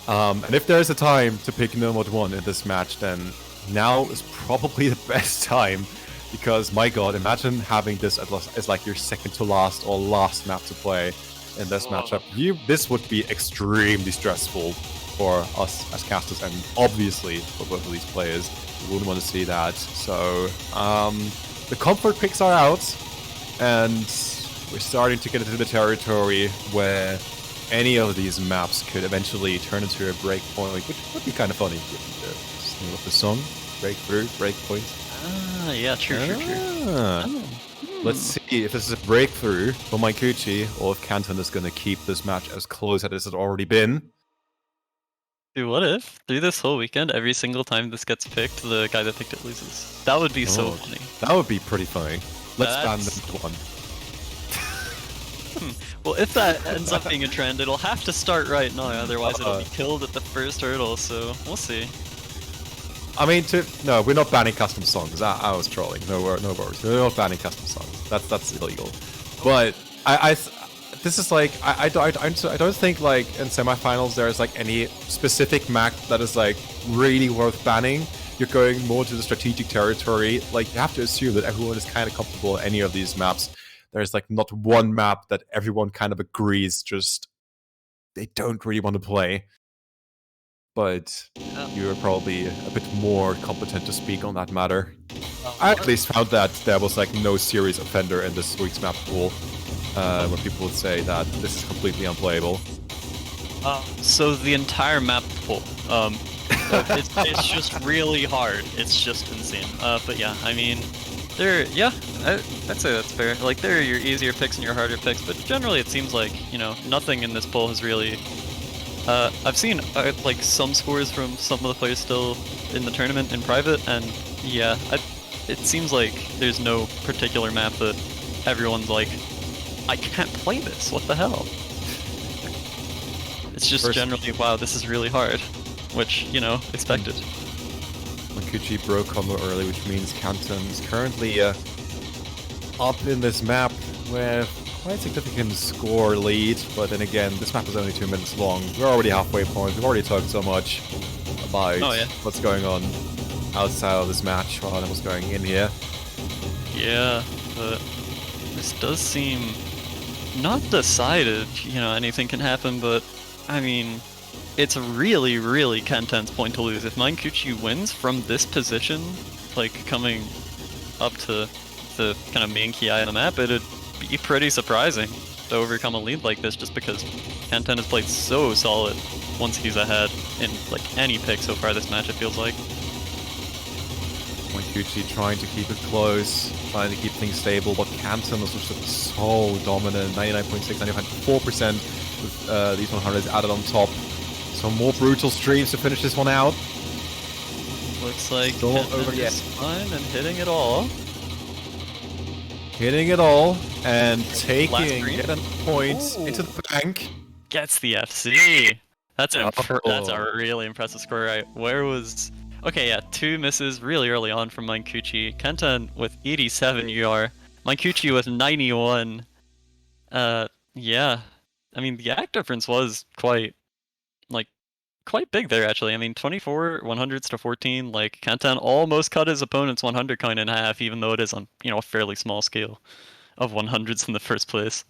And if there's a time to pick Nomad 1 in this match, then now is probably the best time. Because, my god, imagine having this as like your second to last or last map to play in this matchup. This would be extremely stressful for us as casters, and obviously for both of these players. We wouldn't want to see that. So, the comfort picks are out, and we're starting to get into the territory where any of these maps could eventually turn into a breakpoint, which would be kind of funny. The name of the song, Breakthrough, Breakpoint. Ah, yeah, true. Let's see if this is a breakthrough for Minekuchi, or if Kentan is going to keep this match as close as it has already been. Dude, what if through this whole weekend, every single time this gets picked, the guy that picked it loses? That would be so funny. That would be pretty funny. Let's ban them to one. Well, if that ends up being a trend, it'll have to start right now, otherwise it'll be killed at the first hurdle, so we'll see. I mean, no, we're not banning custom songs. I was trolling. No worries. We're not banning custom songs. That's illegal. But this is like I don't think like in semifinals there is like any specific map that is like really worth banning. You're going more to the strategic territory. Like you have to assume that everyone is kind of comfortable in any of these maps. There's like not one map that everyone kind of agrees just they don't really want to play. But you're probably a bit more competent to speak on that matter. I at least found that there was like no serious offender in this week's map pool, when people would say that this is completely unplayable. So the entire map pool, it's just really hard. It's just insane. But yeah, I mean, I'd say that's fair. Like, there are your easier picks and your harder picks, but generally it seems like, nothing in this poll has really... I've seen, like, some scores from some of the players still in the tournament in private, and yeah, it seems like there's no particular map that everyone's like, I can't play this, what the hell? It's just generally, wow, this is really hard, which, expected. Minekuchi broke combo early, which means Canton is currently up in this map with quite a significant score lead, but then again, this map is only 2 minutes long. We're already halfway point. We've already talked so much about what's going on outside of this match while what's going in here. Yeah, but this does seem not decided. Anything can happen, but I mean, it's really, really Kenten's point to lose. If Minekuchi wins from this position, like coming up to the kind of main key eye on the map, it'd be pretty surprising to overcome a lead like this, just because Kenten has played so solid once he's ahead in like any pick so far this match, it feels like. Minekuchi trying to keep it close, trying to keep things stable, but Canton is just so dominant, 99.6, 95.4% with these 100s added on top. Some more brutal streams to finish this one out. Looks like Still not over yet. Fine and hitting it all. Hitting it all and taking yet a point into the bank. Gets the FC. That's a really impressive score, right? Where was... Okay, yeah, 2 misses really early on from Minekuchi. Kenten with 87 UR. Minekuchi with 91. Yeah. I mean, the act difference was quite big there, actually. I mean, 24 100s to 14, like, Kenten almost cut his opponent's 100 count in half, even though it is on, a fairly small scale of 100s in the first place.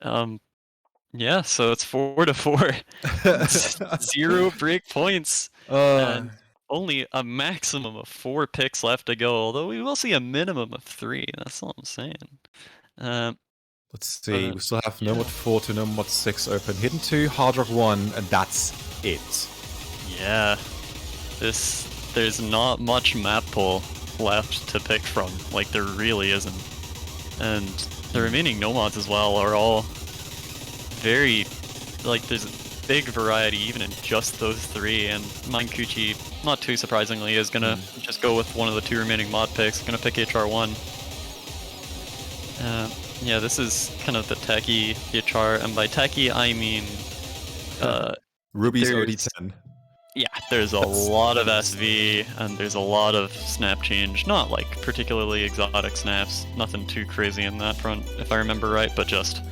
Yeah, so it's 4-4. 0 break points. And only a maximum of 4 picks left to go, although we will see a minimum of 3. That's all I'm saying. Let's see, we still have Nomad 4 to Nomad 6 open. Hidden 2, Hard Rock 1, and that's it. Yeah. There's not much map pool left to pick from. Like, there really isn't. And the remaining Nomads as well are all very... Like, there's a big variety even in just those 3, and Minekuchi, not too surprisingly, is gonna just go with one of the 2 remaining mod picks, gonna pick HR1. Yeah, this is kind of the techie HR, and by techie I mean... Ruby's OD10. Yeah, there's a lot of SV, and there's a lot of snap change. Not like particularly exotic snaps, nothing too crazy in that front, if I remember right, but just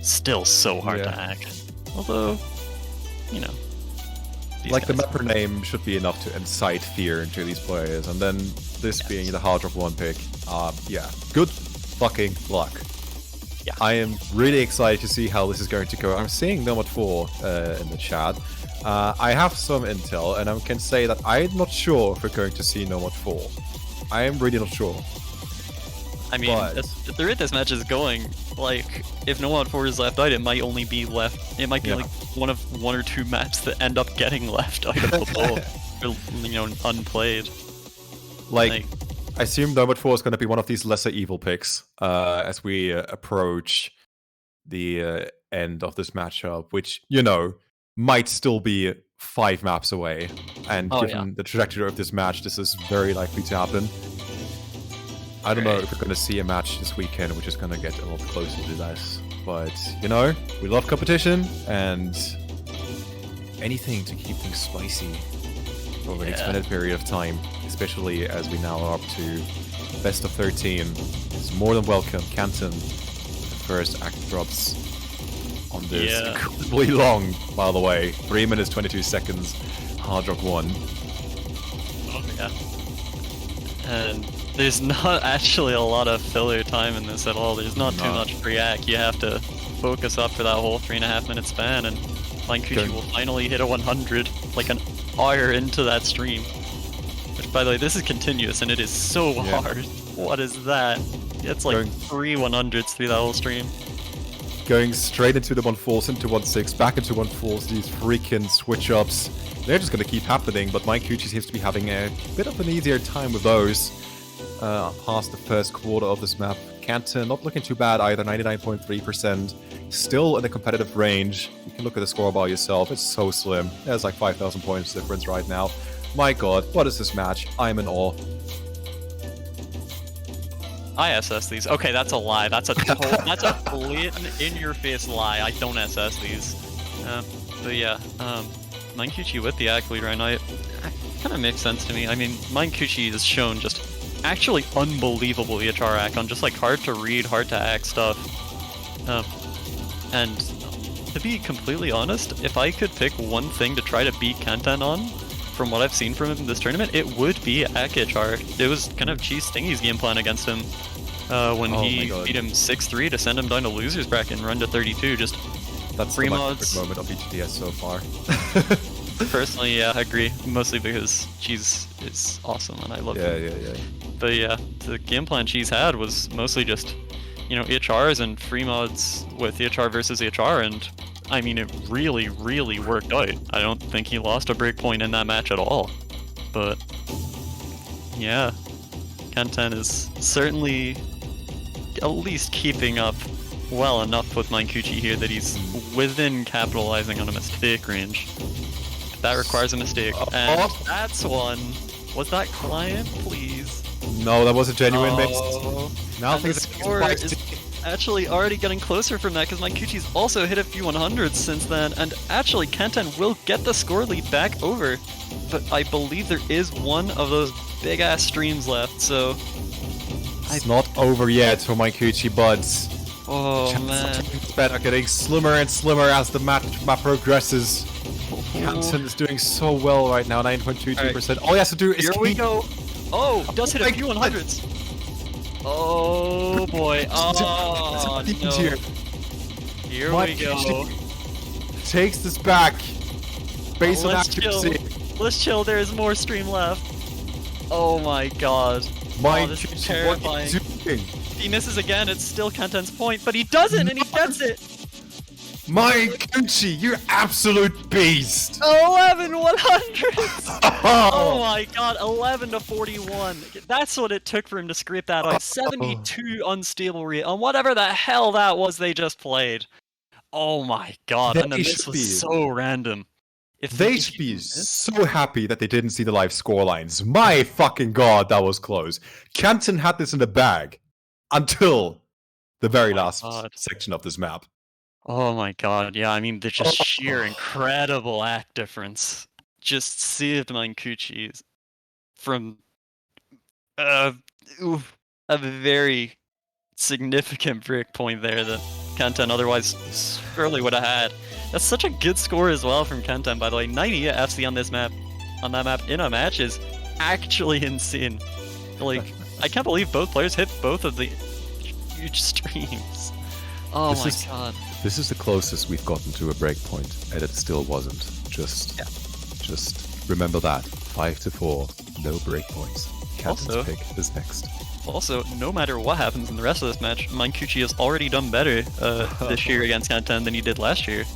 still so hard to hack. Although, like, the mapper name should be enough to incite fear into these players, and then this being the Hard Rock 1 pick, yeah, good fucking luck. Yeah. I am really excited to see how this is going to go. I'm seeing Nomad 4 in the chat. I have some intel, and I can say that I'm not sure if we're going to see Nomad 4. I am really not sure. I mean, at the rate this match is going, like, if Nomad 4 is left out, it might only be left... It might be like one or 2 maps that end up getting left out of the poll. Unplayed. Like, I assume Nomad 4 is going to be one of these lesser evil picks as we approach the end of this matchup, which, might still be 5 maps away. And given the trajectory of this match, this is very likely to happen. I don't know if we're going to see a match this weekend which is going to get a lot closer to this. But, you know, we love competition and anything to keep things spicy over an extended period of time, especially as we now are up to best of 13. Is more than welcome. Canton, the first act drops on this incredibly long, by the way, 3 minutes 22 seconds, hard rock 1. Oh, yeah. And there's not actually a lot of filler time in this at all. There's not too much free act. You have to focus up for that whole 3.5 minute span, and Minekuchi will finally hit a 100 like an hour into that stream. Which, by the way, this is continuous and it is so hard. What is that? It's like 3 100s through that whole stream. Going straight into the 1/4s, into 1/6, back into 1/4s, these freaking switch-ups. They're just going to keep happening, but Minekuchi seems to be having a bit of an easier time with those. Past the first quarter of this map. Canton not looking too bad either, 99.3%. Still in the competitive range. You can look at the scorebar yourself, it's so slim. There's like 5,000 points difference right now. My god, what is this match? I'm in awe. I SS these. Okay, that's a lie. That's a that's a blatant in-your-face lie. I don't SS these. But yeah, Minekuchi with the act lead right now, it kind of makes sense to me. I mean, Minekuchi has shown just actually unbelievable EHR act on just like hard to read, hard to act stuff. And to be completely honest, if I could pick one thing to try to beat Kantan on, from what I've seen from him in this tournament, it would be ACHR. It was kind of Cheese Stingy's game plan against him when he beat him 6-3 to send him down to loser's bracket and run to 32. Just that's free the mods. moment of EGTS so far. Personally, yeah, I agree. Mostly because Cheese is awesome and I love him. Yeah. But yeah, the game plan Cheese had was mostly just, you know, EHRs and free mods with EHR versus EHR, and I mean, it really, really worked out. I don't think he lost a breakpoint in that match at all. But yeah, Kantan is certainly at least keeping up well enough with Minekuchi here that he's within capitalizing on a mistake range. That requires a mistake, and that's one. Was that client, please? No, that was a genuine mix. Now the score is actually already getting closer from that because Minekuchi's also hit a few 100s since then, and actually Kantan will get the score lead back over, but I believe there is one of those big ass streams left, so it's not over yet for Minekuchi, buds. Oh man, it's better, getting slimmer and slimmer as the map progresses. Kantan is doing so well right now, 9.22%. Right. All he has to do is here we go. Oh, does hit a few 100s. Oh boy. Oh no. Here we go. Takes this back. Based on accuracy. Let's chill. There is more stream left. Oh my god. This is terrifying. If he misses again, it's still Kantan's point, but he doesn't, and he gets it. Minekuchi, you absolute beast! 11 100s! Oh my god, 11 to 41. That's what it took for him to scrape that out. 72 unstable rate on whatever the hell that was they just played. Oh my god, and the miss was so random. They should be so happy that they didn't see the live scorelines. My fucking god, that was close. Kantan had this in the bag until the very last section of this map. Oh my god, yeah, I mean, there's just sheer incredible act difference. Just saved Minekuchi from a very significant breakpoint there that Kantan otherwise surely would have had. That's such a good score as well from Kantan, by the way. 90 FC on this map, on that map in a match is actually insane. Like, I can't believe both players hit both of the huge streams. Oh my god. This is the closest we've gotten to a breakpoint, and it still wasn't. Just remember that. 5-4, no breakpoints. Kantan's pick is next. Also, no matter what happens in the rest of this match, Minekuchi has already done better this year against Kantan than he did last year.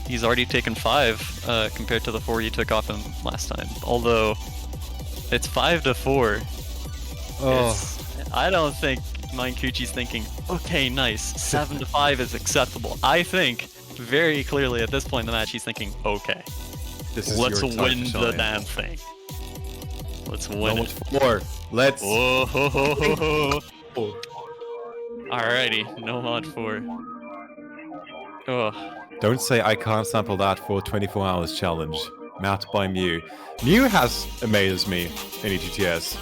He's already taken 5 compared to the 4 he took off him last time. Although, it's 5-4. I don't think Minekuchi's thinking, okay, nice, 7-5 is acceptable. I think, very clearly at this point in the match, he's thinking, okay, let's win the damn thing. Let's win it. 4. Let's... Alrighty, no mod 4. Ugh. Don't say I can't sample that for 24 hours challenge. Mapped by Mew. Mew has amazed me in EGTS.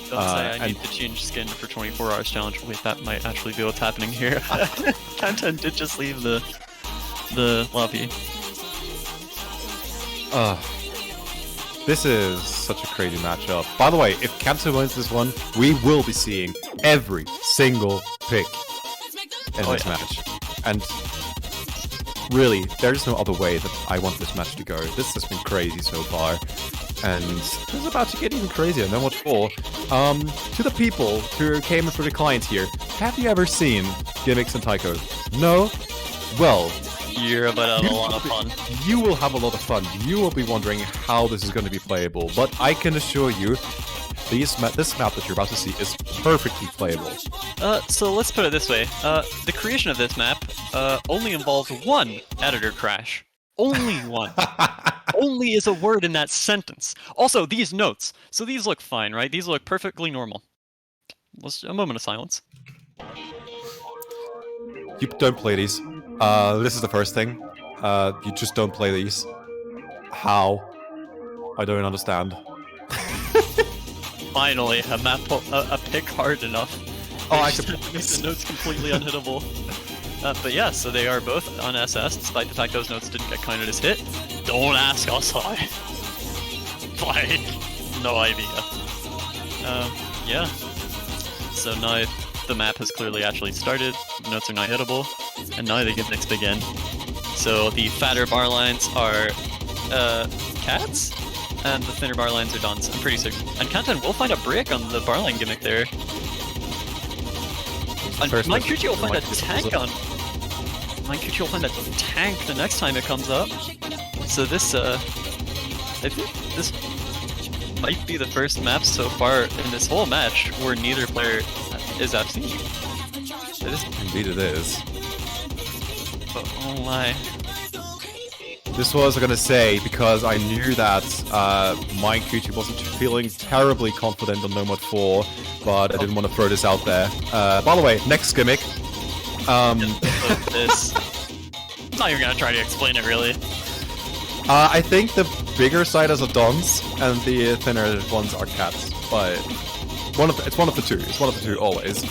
Don't say I and- need to change skin for 24 hours challenge. Wait, that might actually be what's happening here. Kanten did just leave the lobby. This is such a crazy matchup. By the way, if Kanto wins this one, we will be seeing every single pick in this match. And really, there's no other way that I want this match to go. This has been crazy so far. And it's about to get even crazier, no much more. To the people who came in for the client here, have you ever seen Gimmicks and Taiko? No? Well, You're about to have a lot of fun. you will have a lot of fun. You will be wondering how this is going to be playable, but I can assure you, this map that you're about to see is perfectly playable. So let's put it this way. The creation of this map only involves one editor crash. Only one. Only is a word in that sentence. Also, these notes. So these look fine, right? These look perfectly normal. Let's a moment of silence. You don't play these. This is the first thing. You just don't play these. How? I don't understand. Finally, a pick hard enough. Oh, I just have to make the notes completely unhittable. But yeah, so they are both on SS, despite the fact those notes didn't get counted as hit. Don't ask us why. Like, no idea. Yeah. So now the map has clearly actually started, notes are not hittable, and now they get mixed again. So the fatter bar lines are cats, and the thinner bar lines are dons, I'm pretty certain. And Kanten will find a break on the bar line gimmick there. And Minekuchi will find a tank on... Minekuchi will find a tank the next time it comes up. So this, I think this might be the first map so far in this whole match where neither player is FC. It is. Indeed it is. But oh my. This was gonna say because I knew that Minekuchi wasn't feeling terribly confident on Nomad 4, but I didn't want to throw this out there. By the way, next gimmick. This. I'm not even gonna try to explain it really. I think the bigger side is a dons, and the thinner ones are cats. But it's one of the two. It's one of the two always.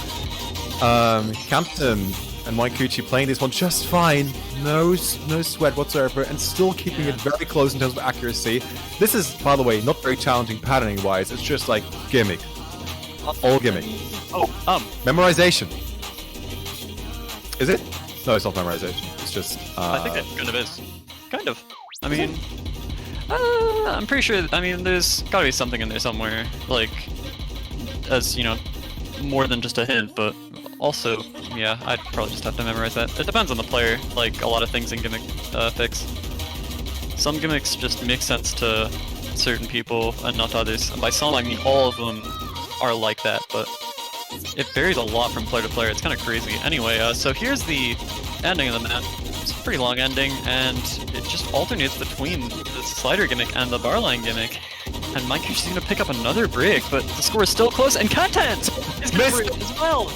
Captain and Minekuchi playing this one just fine, no sweat whatsoever, and still keeping it very close in terms of accuracy. This is, by the way, not very challenging patterning-wise. It's just like gimmick, all gimmick. Oh, Memorization. Is it? No, it's not memorization. It's just. I think it kind of is. Kind of. I mean, I'm pretty sure. I mean, there's gotta be something in there somewhere, like, as you know, more than just a hint, but also, yeah, I'd probably just have to memorize that. It depends on the player, like a lot of things in gimmick picks. Some gimmicks just make sense to certain people and not to others. And by some, I mean all of them are like that, but it varies a lot from player to player. It's kind of crazy. Anyway, so here's the ending of the map. It's a pretty long ending, and it just alternates between the slider gimmick and the barline gimmick. And Minekuchi's gonna pick up another break, but the score is still close, and Kanten is gonna Missed. break as well!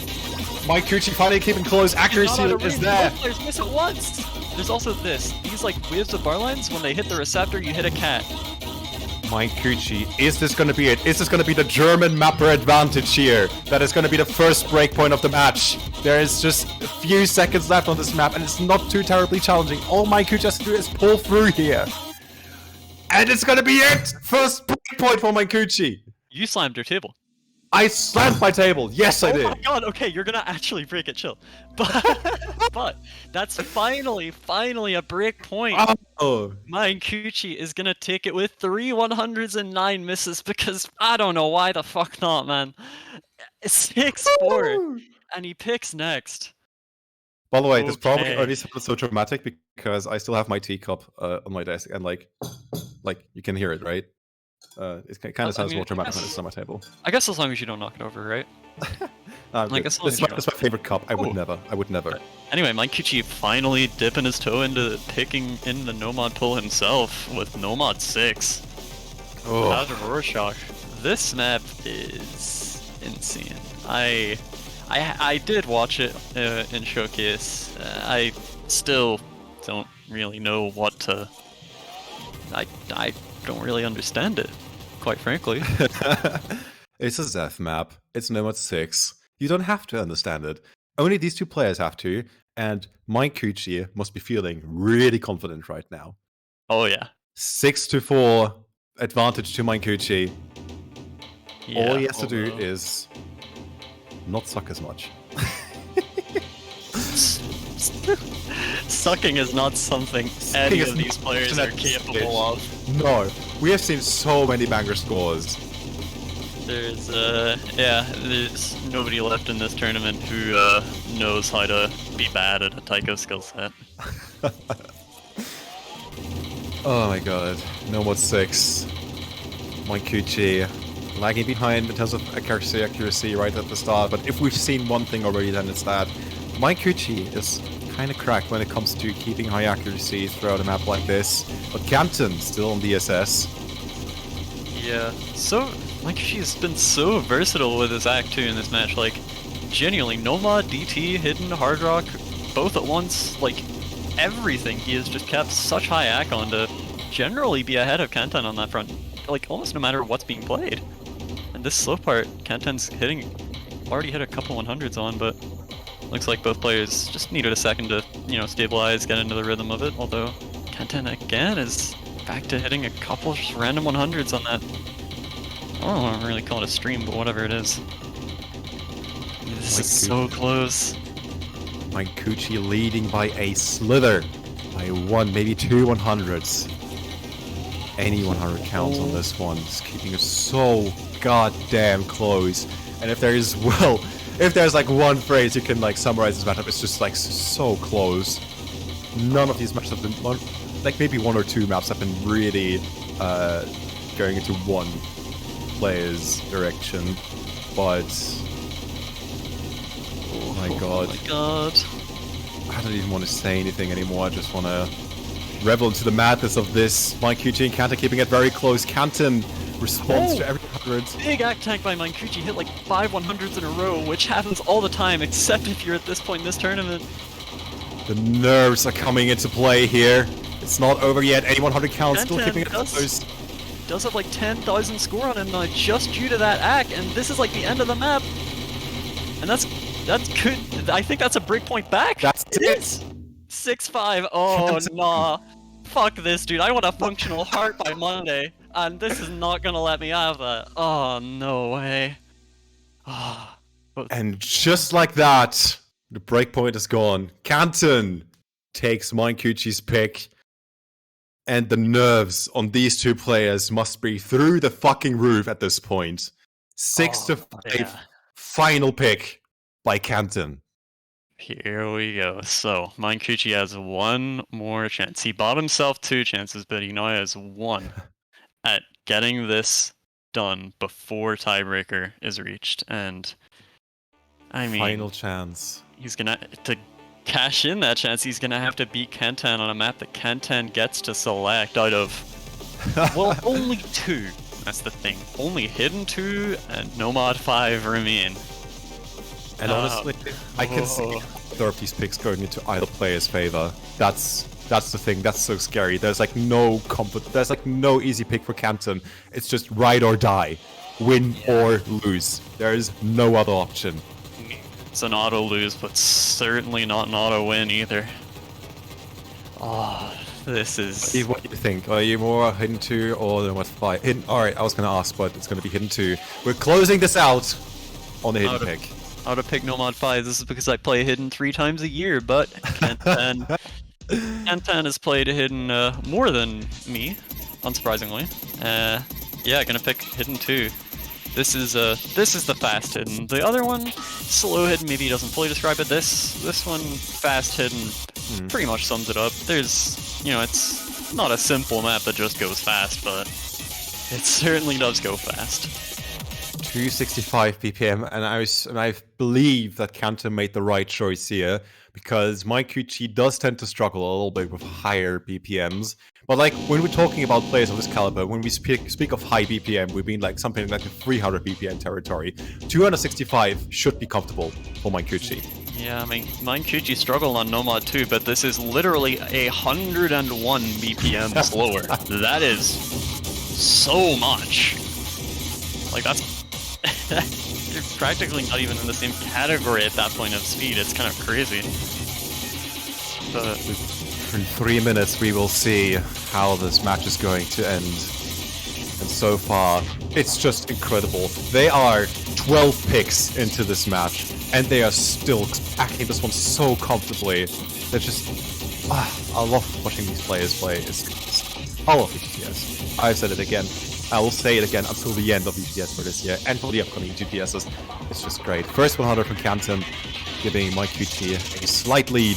Minekuchi finally keeping close. Accuracy is there. Both players miss it once! There's also this. These like waves of bar lines, when they hit the receptor, you hit a cat. Minekuchi, is this going to be it? Is this going to be the German mapper advantage here? That is going to be the first breakpoint of the match. There is just a few seconds left on this map, and it's not too terribly challenging. All Minekuchi has to do is pull through here. And it's going to be it! First breakpoint for Minekuchi. You slammed your table. I slammed my table. Yes, I did. Oh my god, okay, you're gonna actually break it, chill. But that's finally a break point. Oh. Minekuchi is gonna take it with 3 100s and 9 misses because I don't know why the fuck not, man. 6-4, and he picks next. By the way, this probably Okay. only sounds so dramatic because I still have my teacup on my desk, and like you can hear it, right? It kind of sounds more dramatic when it's on my table. I guess as long as you don't knock it over, right? Like, as long This as is you my favorite cup. I would never. Anyway, Minekuchi finally dipping his toe into picking in the Nomad pull himself with Nomad 6. Oh. Without a Rorschach. This map is insane. I did watch it in Showcase. I still don't really know what to... I don't really understand it, quite frankly. It's a Zeth map. It's Nomad 6. You don't have to understand it. Only these two players have to, and Minekuchi must be feeling really confident right now. Oh yeah. 6-4 advantage to Minekuchi. Yeah, All he has to do although- is not suck as much. Sucking is not something any is of these not players an are capable of. No, we have seen so many banger scores. There's nobody left in this tournament who knows how to be bad at a Taiko skill set. Oh my god, Nomad 6. Minekuchi lagging behind in terms of accuracy right at the start, but if we've seen one thing already, then it's that Minekuchi is kind of cracked when it comes to keeping high accuracy throughout a map like this, but Campton still on DSS. Yeah, so Minekuchi's been so versatile with his act too in this match. Like, genuinely, Nomad, DT, Hidden, Hard Rock, both at once. Like, everything. He has just kept such high AC on to generally be ahead of Kantan on that front. Like, almost no matter what's being played. And this slow part, Kantan's already hit a couple 100s on, but looks like both players just needed a second to, stabilize, get into the rhythm of it. Although Kantan again is back to hitting a couple just random 100s on that. I don't want to really call it a stream, but whatever it is. This is so close. Minekuchi leading by a slither. By one, maybe two 100s. Any 100 counts on this one. It's keeping it so goddamn close. And if there's like one phrase you can like summarize this matchup, it's just like so close. None of these matches have been like maybe one or two maps have been really going into one player's direction, but oh my god. Oh my god. I don't even want to say anything anymore. I just want to revel into the madness of this. Minekuchi and Kantan keeping it very close. Kantan responds to every 100. Big act tank by Minekuchi, hit like 5 100s in a row, which happens all the time, except if you're at this point in this tournament. The nerves are coming into play here. It's not over yet. Any 100 count still Kantan keeping it close. Does have like 10,000 score on him now, just due to that act, and this is like the end of the map. And that's good. I think that's a breakpoint back. That's it. Is 6-5. Oh nah. Fuck this, dude. I want a functional heart by Monday, and this is not gonna let me have that. Oh no way. And just like that, the breakpoint is gone. Kantan takes Minekuchi's pick. And the nerves on these two players must be through the fucking roof at this point. 6-5, yeah. Final pick by Kantan. Here we go. So, Minekuchi has one more chance. He bought himself 2 chances, but he now has 1 at getting this done before tiebreaker is reached. And, I mean... Final chance. He's gonna... To cash in that chance, he's gonna have to beat Kantan on a map that Kantan gets to select out of... well, only 2. That's the thing. Only Hidden 2 and Nomad 5 remain. And honestly, I can see either of these picks going into either player's favor. That's the thing. That's so scary. There's like no comfort. There's like no easy pick for Kantan. It's just ride or die, win or lose. There is no other option. It's an auto lose, but certainly not an auto win either. Oh, this is... What do you think? Are you more Hidden 2 or Nomad 5? Hidden. Alright, I was gonna ask, but it's gonna be Hidden 2. We're closing this out on the Hidden pick. I would have picked Nomad 5. This is because I play Hidden 3 times a year, but Kantan has played Hidden more than me, unsurprisingly. Yeah, gonna pick Hidden 2. This is the fast Hidden. The other one, slow Hidden, maybe doesn't fully describe it. This one, fast Hidden, pretty much sums it up. There's, it's not a simple map that just goes fast, but it certainly does go fast. 265 BPM, and I believe that Kantan made the right choice here, because Minekuchi does tend to struggle a little bit with higher BPMs. But like when we're talking about players of this caliber, when we speak of high BPM, we mean like something like a 300 BPM territory. 265 should be comfortable for Minekuchi. Yeah, I mean, Minekuchi struggled on Nomad too, but this is literally 101 BPM slower. That is so much. Like, that's... You're practically not even in the same category at that point of speed. It's kind of crazy. But In 3 minutes, we will see how this match is going to end. And so far, it's just incredible. They are 12 picks into this match, and they are still acting this one so comfortably. They're just... I love watching these players play. I love EGTS. I've said it again. I will say it again until the end of EGTS for this year, and for the upcoming EGTSs. It's just great. First 100 from Canton, giving Minekuchi a slight lead.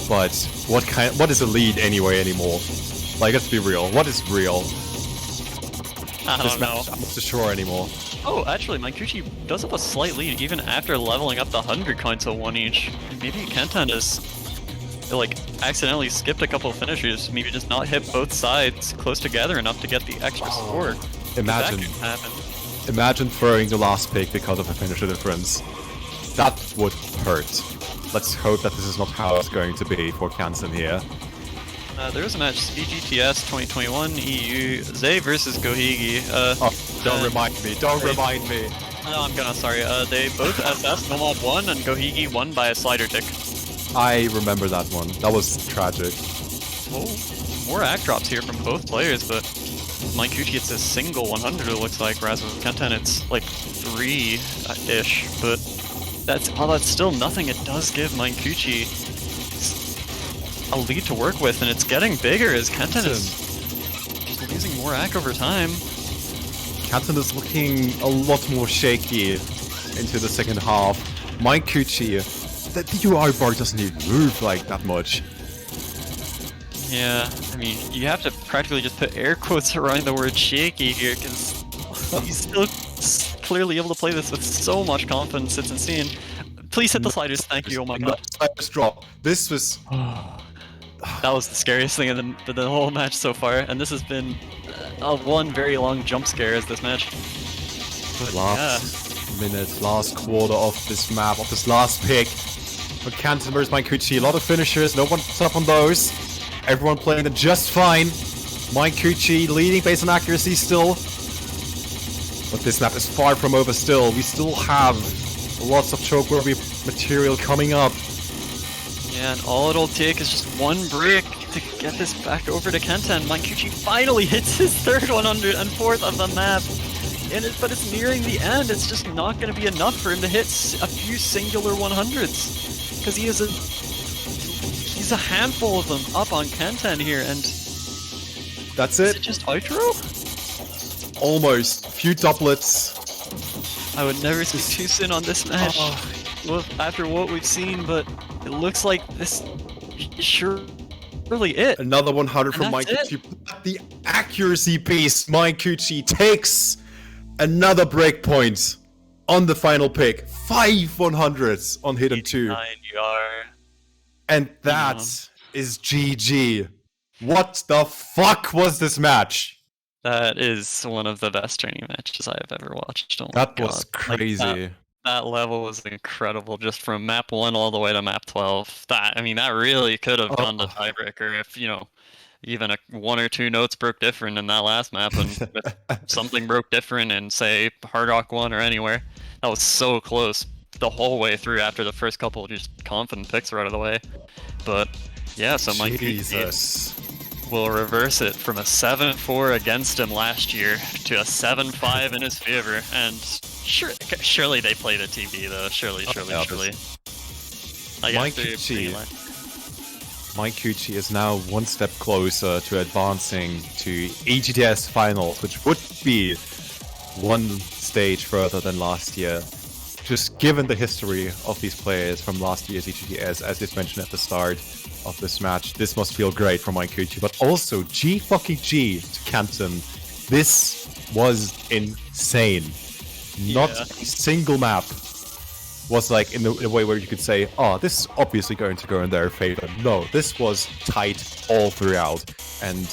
But what is a lead anyway anymore? Like, let's be real. What is real? I don't know. I'm not so sure anymore. Oh, actually, Minekuchi does have a slight lead even after leveling up the 100 coins to 1 each. Maybe Kantan has, like, accidentally skipped a couple of finishers. Maybe just not hit both sides close together enough to get the extra score. Imagine. That could happen. Imagine throwing the last pick because of a finisher difference. That would hurt. Let's hope that this is not how it's going to be for Kansan here. There is a match, EGTS 2021 EU, Zay versus Gohigi. Don't remind me, don't remind me. No, I'm gonna, sorry. They both SS Nomad won, and Gohigi won by a slider tick. I remember that one. That was tragic. Oh, more act drops here from both players, but Minekuchi gets a single 100 it looks like, whereas with Kenten it's like 3-ish, but that's still nothing. It does give Minekuchi a lead to work with, and it's getting bigger as Kenten is just losing more act over time. Kansan is looking a lot more shaky into the second half. Minekuchi, the UI bar doesn't even move like that much. Yeah, I mean, you have to practically just put air quotes around the word shaky here, because he's still clearly able to play this with so much confidence. It's insane. Please hit the sliders, thank you, oh my god. Sliders drop. This was... That was the scariest thing in the whole match so far, and this has been one very long jump scare as this match. But last minute, last quarter of this map, of this last pick. But Kansan versus Minekuchi, a lot of finishers, no one's up on those. Everyone playing them just fine. Minekuchi leading based on accuracy still. But this map is far from over still. We still have lots of choke worthy material coming up. Yeah, and all it'll take is just one break to get this back over to Kenten. Minekuchi finally hits his third 104th of the map. But it's nearing the end. It's just not going to be enough for him to hit a few singular 100s. Because he's a handful of them up on Kenten here, and... That's Is it. it just outro? Almost. Few doublets. I would never speak too soon on this match. Well, after what we've seen, but it looks like this is surely it. Another 100 And from that's Minekuchi. The accuracy piece. Minekuchi takes another breakpoint on the final pick. 5 100s on Hidden 2. 9 you are. And that is GG. What the fuck was this match? That is one of the best training matches I've ever watched. Oh my That God. was Like, crazy. that level was incredible, just from map 1 all the way to map 12. That really could have gone to tiebreaker if, even 1 or 2 notes broke different in that last map, and if something broke different in, say, Hard Rock 1 or anywhere. That was so close the whole way through after the first couple just confident picks were out of the way. But yeah, so Jesus. Minekuchi will reverse it from a 7-4 against him last year to a 7-5 in his favor, and surely they played a TV though. Surely. Minekuchi is now one step closer to advancing to EGTS finals, which would be one stage further than last year. Just given the history of these players from last year's EGTS, as you've mentioned at the start of this match, this must feel great for Minekuchi, but also G to Canton. This was insane. Not a single map was like in a way where you could say, oh, this is obviously going to go in their favor. No, this was tight all throughout, and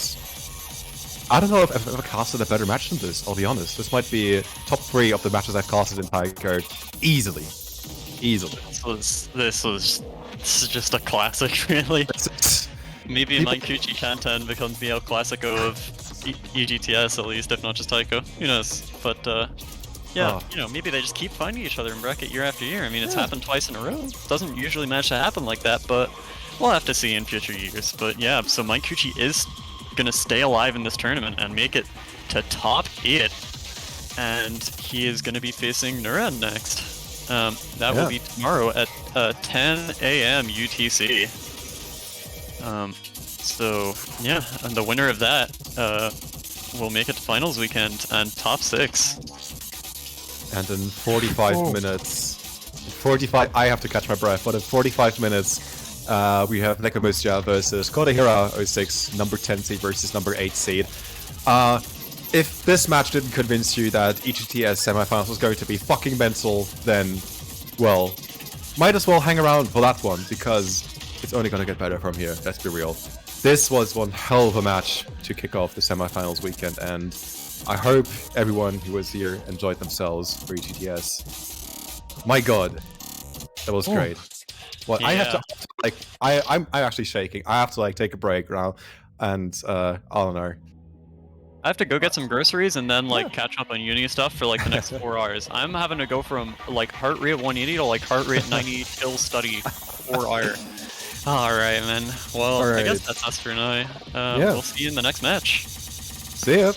I don't know if I've ever casted a better match than this, I'll be honest. This might be top 3 of the matches I've casted in Tiger easily. easily. This is just a classic, really. Maybe Minekuchi Kanten becomes the El Clasico of EGTS at least, if not just Taiko. Who knows? But yeah, you know, maybe they just keep finding each other in bracket year after year. I mean, it's happened twice in a row. Doesn't usually manage to happen like that, but we'll have to see in future years. But yeah, so Minekuchi is gonna stay alive in this tournament and make it to top 8, and he is gonna be facing Nuren next. That will be tomorrow at 10 a.m. UTC. So yeah, and the winner of that will make it to finals weekend and top 6. And in 45 minutes, 45, I have to catch my breath, but in 45 minutes, we have Nekomusya versus Kodahira 06, number 10 seed versus number 8 seed. If this match didn't convince you that EGTS semifinals was going to be fucking mental, then, well, might as well hang around for that one, because it's only going to get better from here, let's be real. This was one hell of a match to kick off the semifinals weekend, and I hope everyone who was here enjoyed themselves for EGTS. My god, that was great. Well, I have to, like, I'm actually shaking. I have to, like, take a break now, and I don't know. I have to go get some groceries and then like catch up on uni stuff for like the next 4 hours. I'm having to go from like heart rate 180 to like heart rate 90 till study 4 hour. Alright, man. Well, I guess that's us for now. We'll see you in the next match. See ya.